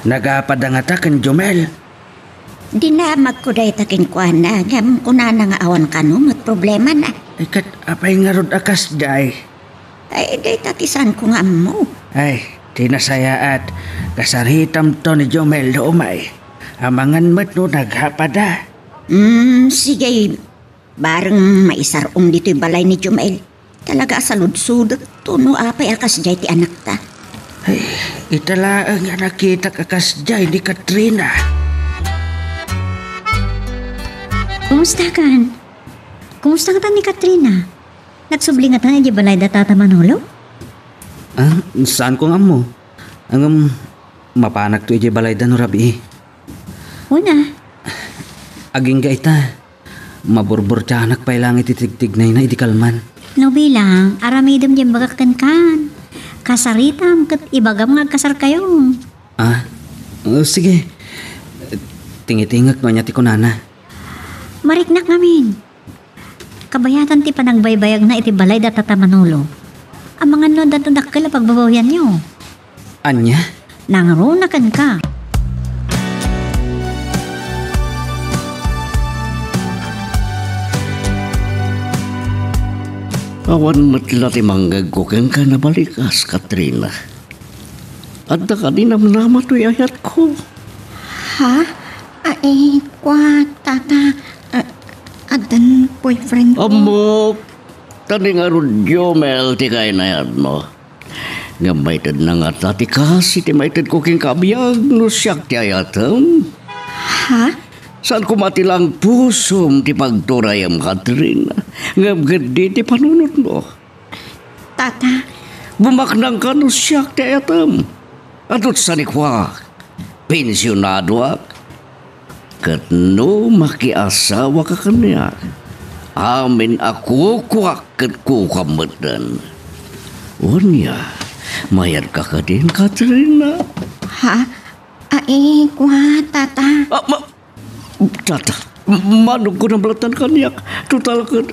Nagapadangatakan Jomel. Dinamag ko dahi takin ko na. Ngam ko na nga awan ka no, mat problema na. Ay, kat apay nga rod akas day. Ay, dahi tatisan ko nga mo. Ay, tinasayaat. Kasaritam to ni Jomel do umay. Amangan mo't no naghapada. Sige. Bareng maisarong dito'y balay ni Jomel. Talaga salud-sudot to no apay akas jay ti anak ta. Ay, itala nga nakita akas jay ni Katrina. Kumusta kan? Kumusta ka ni Katrina? Nagsublingat na di balay da tata Manolo? Saan ko nga mo? Ang mapanag to iti balay da no rabi. Una. Aging ga ita. Maburbur tiyanak pa ilang ititigtignay na iti kalman. No bilang, aramidam dyan bagakan kan. Kasaritam kat ibagam nga kasar kayo. Sige. Tingitingak no niya ti kunana. Mariknak namin. Kabayatan ti panagbaybayag na iti balay da tata Manolo. Ang mga no datudakkel pagbabawyan nyo. Anya? Nangarunakan ka. Awan matla ti manggag ko kang ka nabalikas, Katrina. Adda ka din namnama to'y ayat ko. Ha? Ay, kwa, tata. Adan boyfriend ko. Amok! Tani nga ron Jomel ti kay na yan mo. Nga maitad na nga tati kasi ti maitad ko king kabiyag no siyak ti ayatam. Ha? Saan ko matilang pusom ti pagturayam, Katrina? Nga gadi ti panunod mo. Tata. Bumaknang ka no siyak ti ayatam. Atot sa nikwa, pensyonado ak. Kat no makiasawa ka kanya. Amin ako kuwak kat kukamatan. Unya, mayad ka ka din, Katrina. Ha? Ay, kwa, tata. Tata, manong ko na balatan kanyak. Total ka,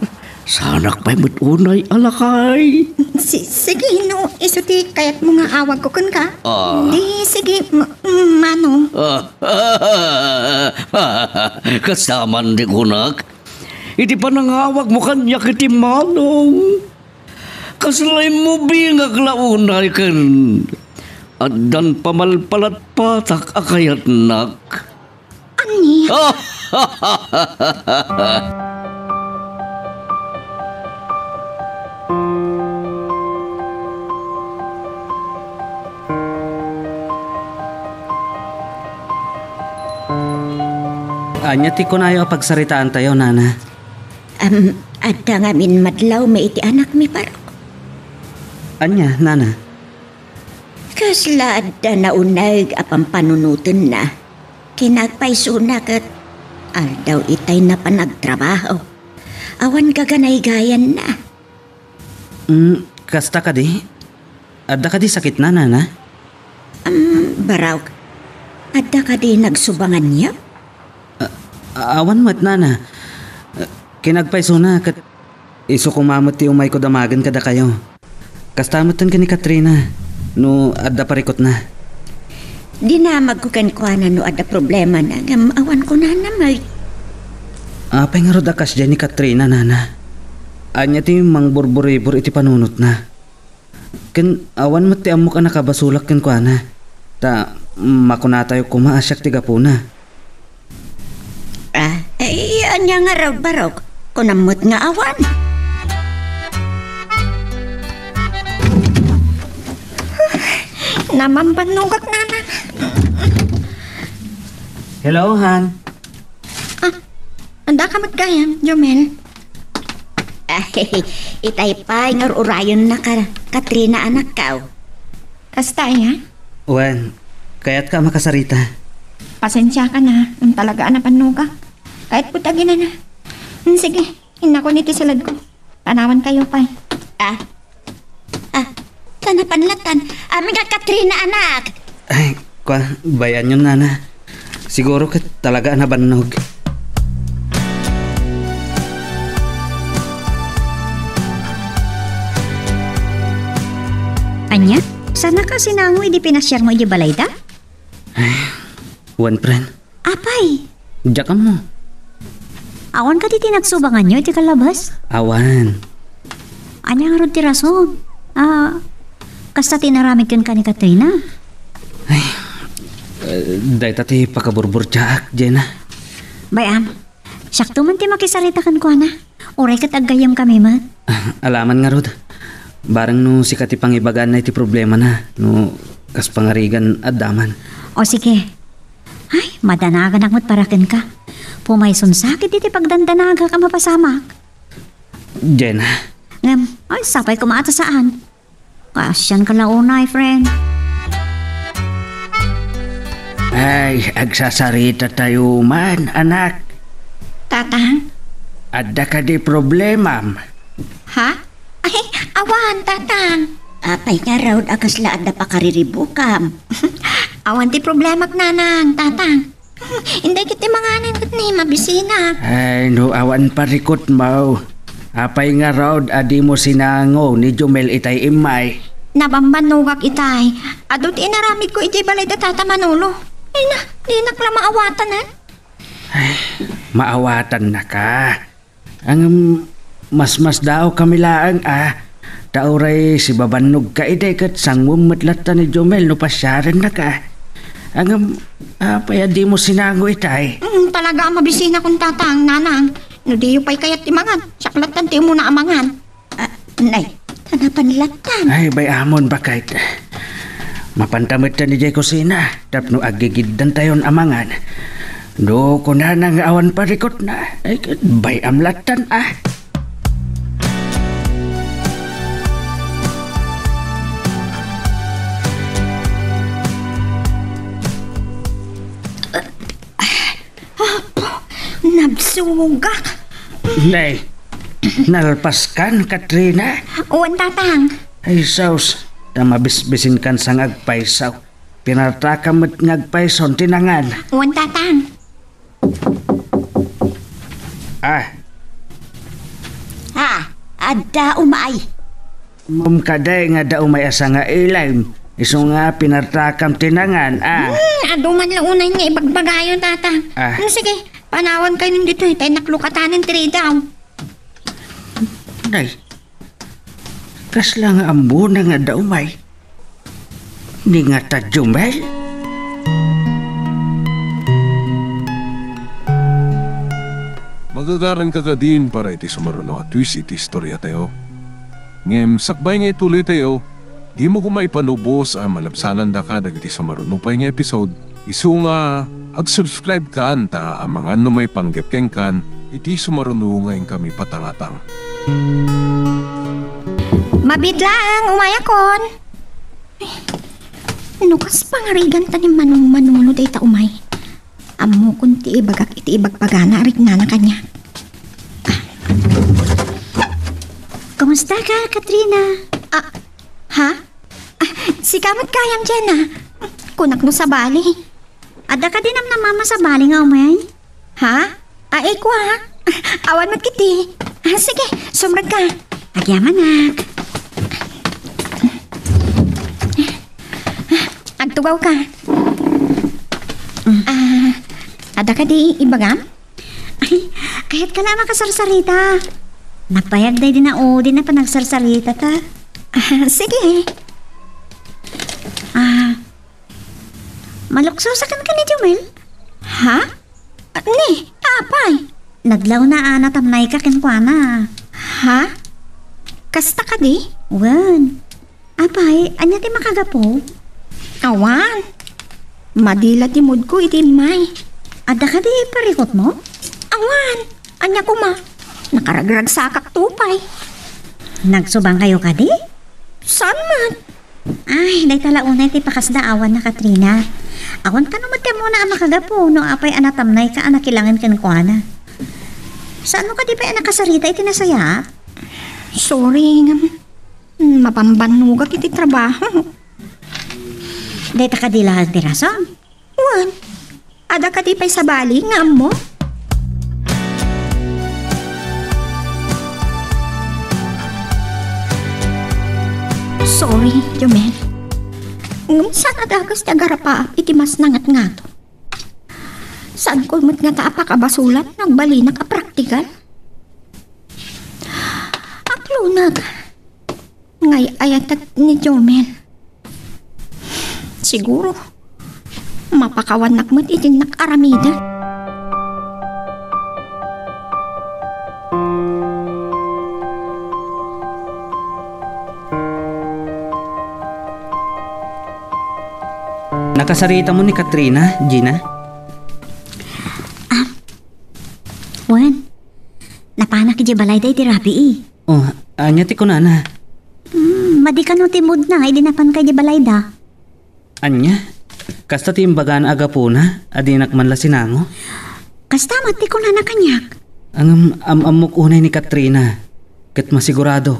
sanak pa'y matunay alakay. Sige, no, isuti kayat mo nga awag ko kan ka. Di, sige, mano. Kasaman di kunak. Iti pa nangawag mo kanyak iti manong. Kasalay mo bingag launay kan. Adan pamalpalat patak akayat nak. Ani? Anya ti kunayo pagsaritaan tayo, nana. Adda nga min madlaw may iti anak mi parok. Anya, nana? Kasla adda na unag apang panunutin na. Kinagpaiso na kat daw itay na panagtrabaho. Awan gaganay-gayan na. Kasta ka di? Adda ka di sakit na, nana? Baraw, adda ka di nagsubangan niya? Awan mat, nana. Kinagpaiso na kat iso kumamot ti umay ko damagan kada kayo. Kastamatan ka ni Katrina. No, adda parikot na. Dinamag ko kan kuana no ada problema na ngam awan ko na namay. Apay nga rod akas dyan ni Katrina, nana. Anya ti mang burburibur iti panunot na. Ken awan mo ti amo ka nakabasulak ken kuana. Ta makunatayo kumaasyak ti gapuna. Anya nga raw barok. Kunamot nga awan. Namambanugak nana. Hello, Han. Anda ka magkayam, Jomel. Itay pa, nga urayon na ka, Katrina anak ka. Kasta ya? Wan, kaya't ka makasarita. Pasensya ka na. Ang talaga na panuga. Kahit putagin na na. Sige, hinako niti salad ko. Tanawan kayo pa. Tanapanlatan, aming nga Katrina anak. Ay, bayan yun, Nana. Siguro ka talaga nabanog. Anya, sana ka sinangoy di pinasyar mo di balayda? Wan, friend. Apay, Diyan mo. awan ka di tinagsubangan nyo di kalabas? Awan. Anya nga ron ti rason? Kasta tinaramid ka ni Katrina? Day tati pakaburbur tsaak, Jenna. Bayam, sakto man ti makisarita kan ko na. Uray kat agayam kami man. Alaman nga, Rod. Barang no sikat ipangibagan na iti problema na. No kas pangarigan at daman. O sige. Ay, madanagan akmat parakin ka. Pumayson sakit iti pagdandanaga ka mapasamak. Jenna. Ngam, ay sapay kumata saan. Kasyan ka launay, friend. Ay, agsasarita tayo man, anak. Tatang? Adda ka di problema. Ha? Ay, awan, tatang. Apay nga raw agas laad na pakariribukam. Awan ti problema nanang, tatang. Hindi kiti manganan kat ni mabisina. Ay, no awan parikot mo. Apay nga raw adi mo sinango ni Jomel itay imay. Nabambanugak itay. Adot inaramid ko iti balay da tata Manolo. Ay na, di nakla maawatan ha? Maawatan na ka. Ang mas daw kamilaang Tauray si babanog ka ide kat sangwam matlata ni Jomel no pasyaran na ka. Ang paya di mo sinango itay. Talaga ang mabisina kong tatang, nanang. No di pa'y kayat imangan. Saklatan ti mo na amangan. Nay, tanapanlatan. Ay, bay amon bakit. Mapantamit ta ni Jay Kusina. Tapno agigiddan tayon amangan. Do ko na nang awan parikot na. Ay, bay amlatan Nabsugak. Nay, nalpaskan, Katrina. Uwan, tatang. Ay, saus. Mabisbisin kan sang agpaysaw. Pinartakamot ngagpayson tinangan. Uwan, tatang. Adda umay. Mumkaday nga daw may asa nga ilaym. Iso nga pinartakam tinangan. Aduman launay nga ibagbagayon, tatang. Sige, panawan kayo nandito. Tayo naklukatanin tiri daw. Nay, kasla nga ambo na nga daw may. Ni nga ta Jomel. Magagaran ka ka din para iti sumaruno at twist iti istorya tayo. Ngem, sakbay nga ituloy tayo, di mo kumaipanubos ang malabsanan da ka dagiti sumaruno pa nga episode. Isu nga, ag-subscribe ka anta ang mga may panggepkeng kan, iti sumaruno ngayon kami patangatang. Mabidlang, umayakon. Nukas pangarigan ta ni Manolo day ta umay. Amo kunti ibagak iti ibagbagana arik na kanya. Kumusta ka, Katrina? Ha? Si kamot kayam dyan Kunak no sa bali. Adda ka din na mama sa bali nga umay? Ha? Ay ko Awan mo't kiti. Sige, sumrag ka. Agyaman na. Agtugaw ka. Ada ka di ibagam? Ay, kahit ka na makasarsarita. Nagpayag day din na din na panagsarsarita ta. Sige. Maluksaw sa kan ni Jomel? Ha? Ni, apay. Naglaw na tamnay ka kenkwana. Ha? Kasta ka di? Wan. Apay, anya ti makagapo? Awan. Madila timod ko iti may. Ada ka di parikot mo? Awan. Anya ko ma. Nakaragrag sakak tupay. Nagsubang kayo ka di? Saan man? Ay, day talaunay ti pakasdaawan na Katrina. Awan ka naman mo na makagapo no apay anatamnay ka anakilangan kan kuana. Saan mo ka di pa nakasarita iti nasaya? Sorry nga. Mapambanugak iti trabaho. Day ta ka di lahag ti rason? Wan. Ada ka di pa'y sabali nga mo? Sorry, Jomel. Saan adagas ti agarapa iti mas nangat nga to? Saan ko mat nga taapa ka basulat nagbali na ka praktikal? Aklunag. Ngay ayat ni Jomel. Siguro, mapakawan nakmat iti nakaramida. Nakasarita mo ni Katrina, Gina? Wen, napanak iti balay day ti rapi Oh, anya ti kunana. Madi ka no timod na, idinapan ka di balay da. Anya? Kasta ti imbagaan aga po na, adinak man la sinango. Kasta mati ko na kanyak. Ang amok unay ni Katrina, ket masigurado.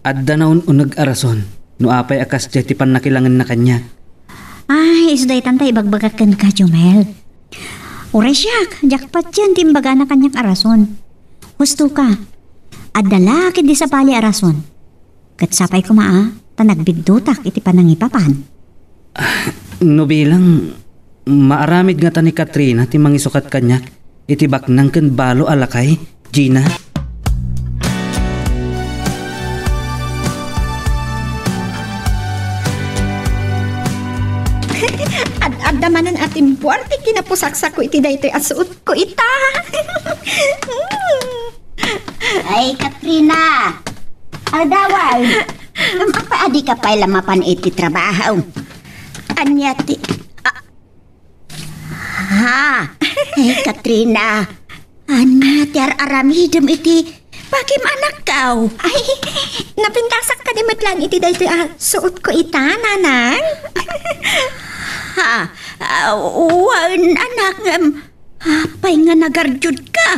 Adda na unag arason, no apay akas ti pan nakilangan na kanya. Ay, isday tantay bagbagakan ka, Jomel. Ure siyak, jackpot yan, timbaga na kanyang arason. Husto ka, adala kid di sa pali arason. Kat sapay ko maa, tanagbigdutak iti panangipapan. No bilang, maaramid nga ta ni Katrina ti mangisukat kanya, iti baknang ken balo alakay, Gina. Ad-adamanan ating buwarte kinapusaksak ko iti daytoy asuot ko ita. Ay, Katrina! Aldawan! Mapaadi ka pa lamapan iti trabaho. Anya ti... Ay, Katrina! Anya ti aramidam iti... Pakim anak kau. Ay, napintasak ka di matlan iti daytoy asuot ko ita, nanang. Wan anak apay nga nagarjud ka.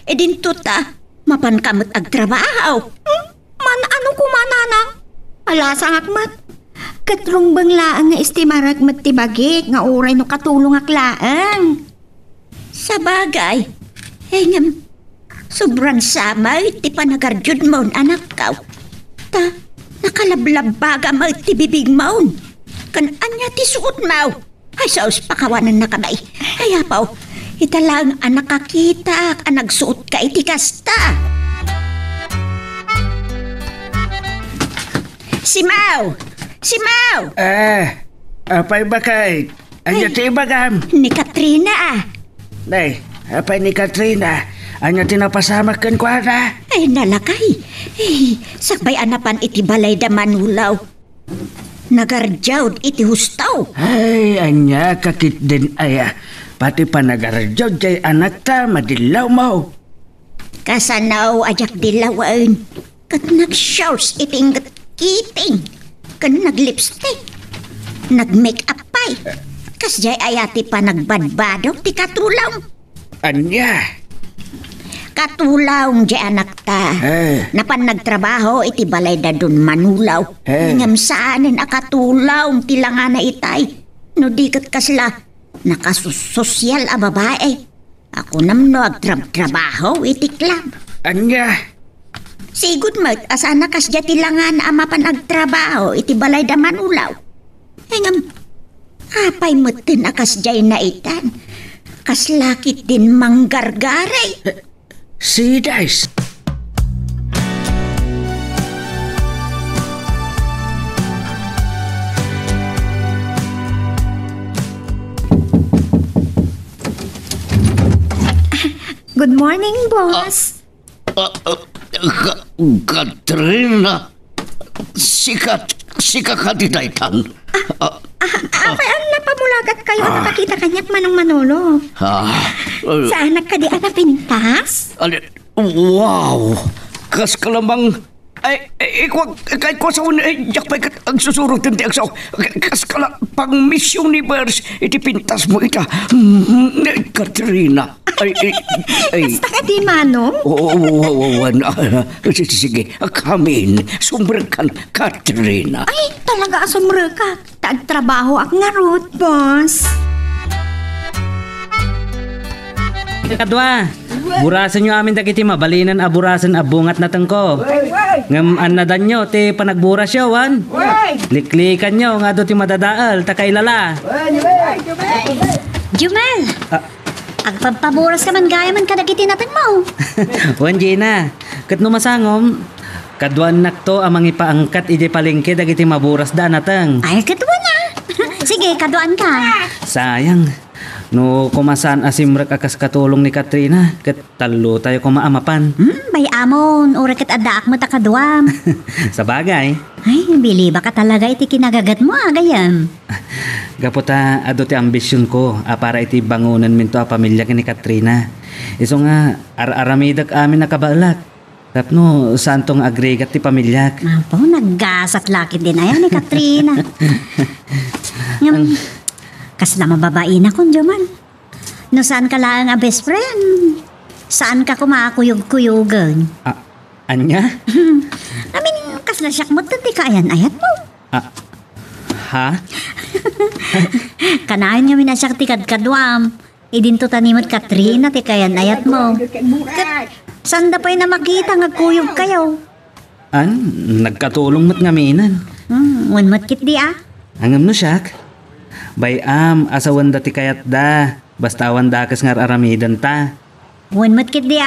E din tuta, mapan kamot agtrabaho. Man ano ko mananang? Alasang akmat. Katrong banglaang nga istimarag matibagi nga uray no katulong aklaang. Sa bagay, sobrang samay ti panagarjud mo anak kau. Ta, nakalablabaga mo ti bibig mo. Kan anya ti suot mo. Ay, saus pakawanan na kamay. Ay, apaw, italang anak kakita ang nagsuot ka iti kasta. Si Mau! Si Mau! Apay bakay? Anya ti bagam? Ni Katrina. Nay, apay ni Katrina? Anya tinapasama ken kuana? Ay, nalakay. Sakbay anapan iti balay da manulaw. Nagarjawd iti hustaw. Ay, anya kakit din aya. Pati pa nagarjawd jay anak ta madilaw mo. Kasanaw ajak dilawan. Kat nag-shorts iting kiting. Kan nag-lipstick. Nag-make-up pay. Kas jay ayati pa nagbadbadaw ti katulaw. Anya? Katulaw jay anak ta. Napan nagtrabaho iti balay da dun manulaw. Ngam saanin akatulaw ti langana itay. No dikat kasla nakasusosyal a babae. Ako namno agtrabaho iti club. Anya? Sigud mat asana kas jati langana a mapan agtrabaho iti balay da manulaw. Ngam apay mutin akas jay na itan. Kas lakit din manggargaray. Si Dice. Good morning, boss. Katrina, sika ka di daytan. Apay ang napamulagat kayo at nakakita kanyak Manong Manolo. Saan nagkadi na pintas? Wow! Kas ka lamang... kahit ko sa jak pa ang susurot ng tiyak sa kas ka lang pang Miss Universe iti pintas mo ita Katrina Basta ka di Manong? Sige kamin sumberkan Katrina Ay talaga asumre ka. Tagtrabaho ak ngarot, boss. Kadwa, burasan nyo amin dagiti mabalinan aburasan abungat na tengko. Ngam anadan nyo, ti panagburas yawan. Liklikan nyo, nga do ti madadaal, takailala. Jumel! Agpagpaburas ka man gaya man kadagiti natin mo. Wan Gina, kat numasangom, kadwan nakto amang ipaangkat iti palengke dagiti maburas da nateng. Ay, kadwa na. Sige, kaduan ka. Sayang. No, kumasaan asimrek akas katulong ni Katrina, kat talo tayo kumaamapan. Bay amon, urekit adaak mo takadwam. Sa bagay, Ay, bili ba ka talaga iti kinagagat mo agayam? gaputa ado ti ambisyon ko, para iti bangunan minto a pamilya ni Katrina. Iso nga, aramidak amin nakabalak. Tapno, saan tong agregat ti pamilyak? Apo, naggasat lakit din ayan ni Katrina. Kas na mababain akong Juman. No saan ka lang a best friend? Saan ka kumakuyog-kuyugan? Anya? Amin, kas na siyak mo ti kaayan-ayat mo. Ha? Kanayan nga minasyak ti kadkadwam. Idinto tanimot Katrina ti kayan-ayat mo. Sanda pa'y na makita nga kuyog kayo. Nagkatulong mo't ngaminan. Unmat kit di Hangam no siyak. Bayam, asawan dati kayat da. Basta awan da kas ngar aramidan ta. Unmat kit di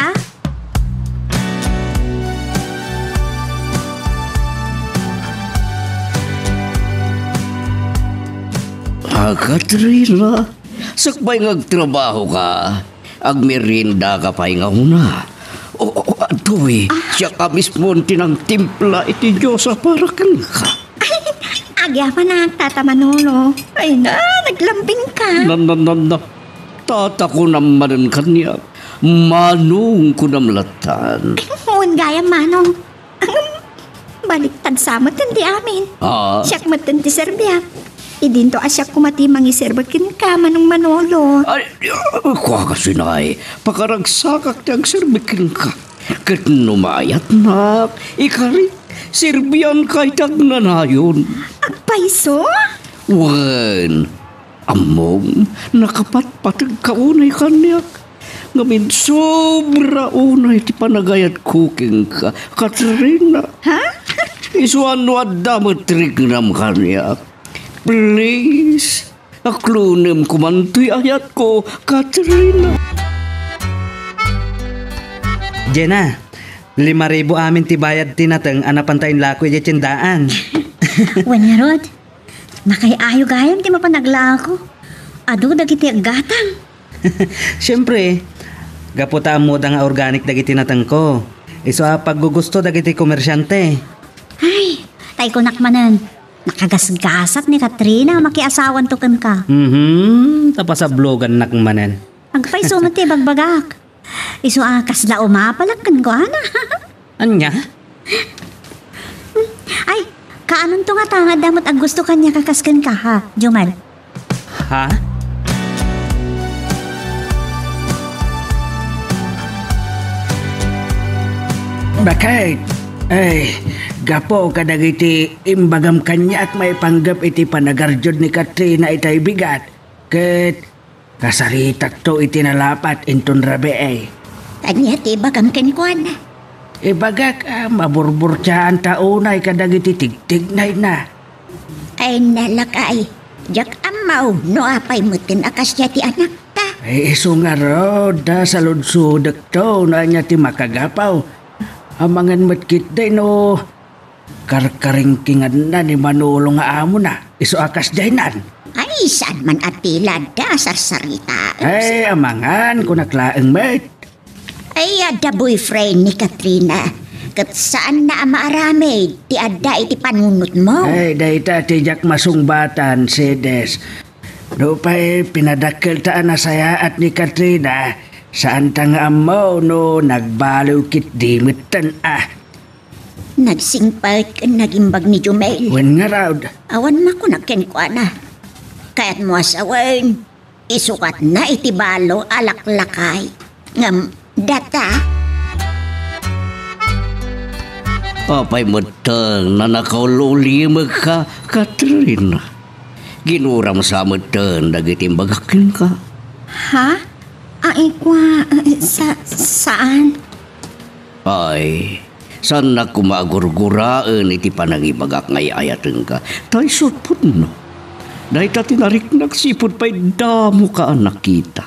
Katrina, sakbay ngagtrabaho ka. Agmerinda ka pa'y nga una. Atoy, siya ka mismo tinang timpla iti Diyosa para kan ka. Agya pa na Tata Manolo. Ay na, naglambing ka. Tata ko naman kanya. Manong ko namlatan. Huwag gaya Manong. Baliktad sa matan di amin. Siyak matan ti Serbia. Idinto asyak kumati mangiserbakin ka Manong Manolo. Ay, kwa ka sinay. Pakaragsakak ti ang serbikin ka. Kat numayat na, ikarit, Serbian kay tagnanayon. Agpaiso? Wen, among nakapatpatag kaunay kanyak. Ngamin sobra unay ti panagayat cooking ka, Katrina. Ha? Isuan no adamot trignam kanyak. Please, aklunem kumantoy ayat ko, Katrina. Jenna, 5,000 amin ti bayad tinateng anapantayin lako iti tindaan. Wan nga Rod, nakay-ayo gayam ti mapanaglako. Ado dagiti aggatang. Siyempre, gaputa mo da nga organic dagiti nateng ko. Iso paggugusto dagiti komersyante. Ay, tay ko nakmanan. Nakagasgasat ni Katrina makiasawan tukan ka. Tapasablogan nakmanan. Agpaiso mo ti bagbagak. Iso kasla umapalagkan ko ana. Anya? Ay, kaanon to nga tangad damot ag gusto kanya kakaskan ka ha, Jumal? Ha? Bakit? Ay, gapo kadagiti imbagam kanya at may panggap iti panagarjod ni Katrina itay bigat. Ket kasaritak to iti nalapat inton rabe ay. Kanya ti bagam kenkwan. Ibagak maburbur tiyaan taunay kadagiti tigtignay na. Ay nalakay. Jak amaw no apay mutin akas niya ti anak ta. Ay iso nga rod sa ludsudak to na niya ti makagapaw. Amangan matkit day no karkaringkingan na ni Manolo nga amo na. Iso akas daynan. Ay saan man atilad da sa sarita. Ay amangan kung naklaang mate. Ay, the boyfriend ni Katrina. Kat saan na maaramid, ti adda iti panunot mo? Ay, dahita tijak masungbatan, Sedes. No pa'y pinadakkel taan na saya at ni Katrina, saan ta nga mo no nagbaliw kit dimitan Nagsingpal ka nagimbag ni Jumel. Wen nga raw, Awan mako nagkenkwa na. Kaya't mo asawan, isukat na iti balo alaklakay. Ngam, data. Apay matang na nakaululi ka, Katrina. Ginuram sa matang nagitimbagakin ka. Ha? Ay, saan? Ay, saan na kumagurguraan iti panangibagak ngay ayateng ka? Tay sutput no. Dahil ta tinarik nagsipod pa'y damo ka anak kita.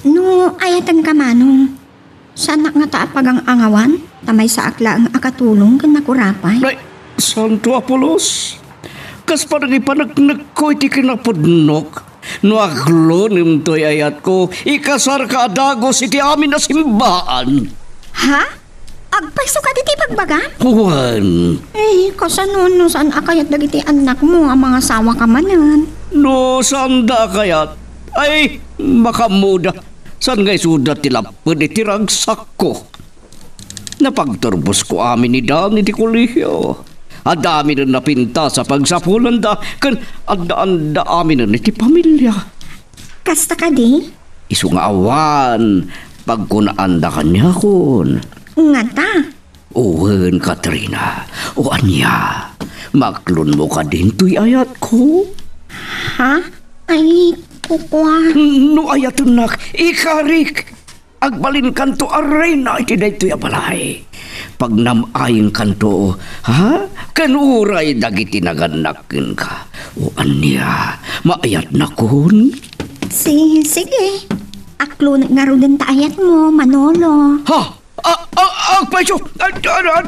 No, ayatan ka manong. Saan nga taapag ang angawan? Tamay sa akla ang akatulong kan nakurapay. Ay, Santo Apolos. Kas parang ipanagnak ko iti kinapudnok. No aglonim to'y ayat ko, ikasar ka adagos iti amin na simbaan. Ha? Agpaiso ka diti pagbaga? Juan. Eh, kasanon no saan akayat dagiti anak mo ang mga sawa ka manan? No, saan da kayat? Ay, makamuda. Saan ngay sudat tilapad iti ragsak ko? Napagturbos ko amin ni Dan iti kolehiyo. Adami na napinta sa pagsapulan da, kan adaan da amin na iti pamilya. Kasta ka di? Isu nga awan, pagkunaan da kanya kon. Nga ta. Uwen, Katrina. O anya, maklon mo ka din to'y ayat ko. Ha? Ay, kukwa. No ayat nak, ikarik. Agbalin kanto aray na iti daytoy abalay. Pag namayin kanto, ha? Kanuray dagiti naganakin ka. O anya, maayat na kun? Sige. Aklo nga ro din taayat mo, Manolo. Ha? Paiso!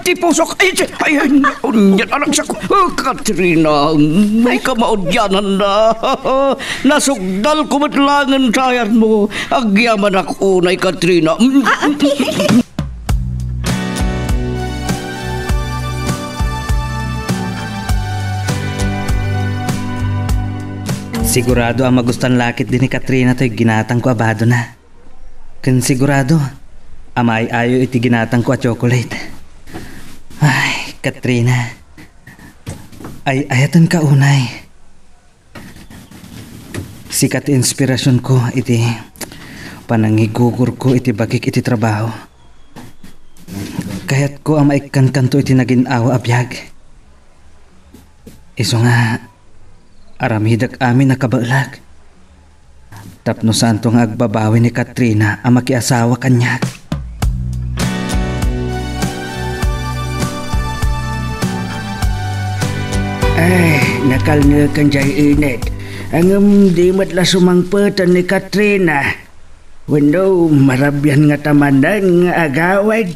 Ti pusok! Ay, yan anak sa ko. Katrina, may kamaudyanan na. Nasugdal ko matlangan sayat mo. Agyaman ako unay, Katrina. Sigurado ang magustan lakit din ni Katrina to'y ginatang ko abado na. Kan sigurado, amay ayo iti ginatang ko a chocolate. Ay, Katrina. Ay, ayatan ka unay. Sikat inspirasyon ko iti panangigugur ko iti bagik iti trabaho. Kaya't ko ang maikan-kanto iti naginawa abiyag. Iso nga, aramidak amin nakabalag. Tapno saan tong agbabawi ni Katrina ang makiasawa kanyag. ay, nakalnga kan jay init. Ang di matla sumangpatan ni Katrina. Wano, marabyan nga tamanan nga agawad.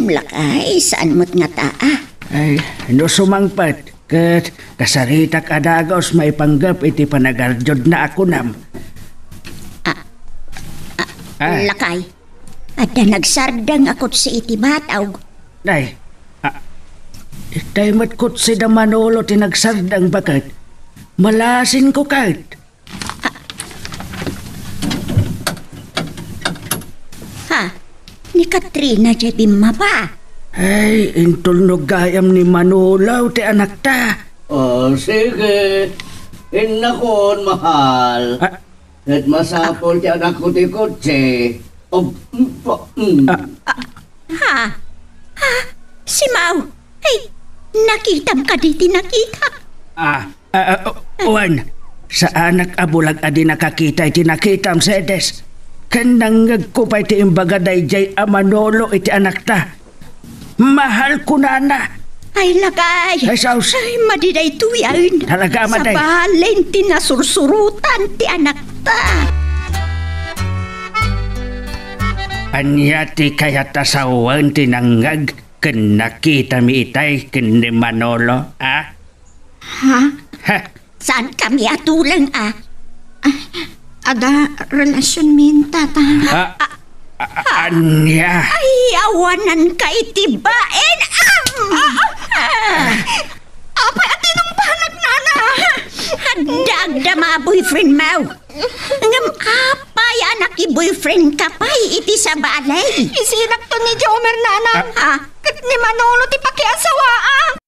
Lakay, saan mo't nga taa? Ay, no sumangpat. Kat kasaritak adagos may panggap iti panagarjod na ako nam. Lakay, ada nagsardang akot si iti bataw. Day, mat kot si da Manolo tinagsardang bakat. Malasin ko kahit. Ha? Ni Katrina jay bimma pa? Ay, intol no gayam ni Manolo ti anak ta. Oh, sige. Innakon, mahal. At masapol ti anak ko ti kotse. Ha? Si Mau? Ay, nakitam ka di tinakita. Juan, sa anak abulag adi nakakita iti nakitam sa edes. Kanangag ko pa iti imbaga dayjay a Manolo iti anak ta. Mahal ko na na. Ay, lakay. Ay, saus. Ay, madiday tuyain. Talaga, maday. Sa balen, tinasursurutan ti anak ta. Anya ti kaya tasawan tinangag ken nakita mi itay ken ni Manolo, ha? Ha? Ha? Saan kami atulang, Ada relasyon min, tata. Anya. Ay, awanan ka itibain. Apay at inong panak, nana. Dagda mga boyfriend mo. Ngam apay anak i-boyfriend ka pa iti sa balay. Isinak to ni Jomer, nana. Ha? Kat ni Manolo ti pakiasawaan.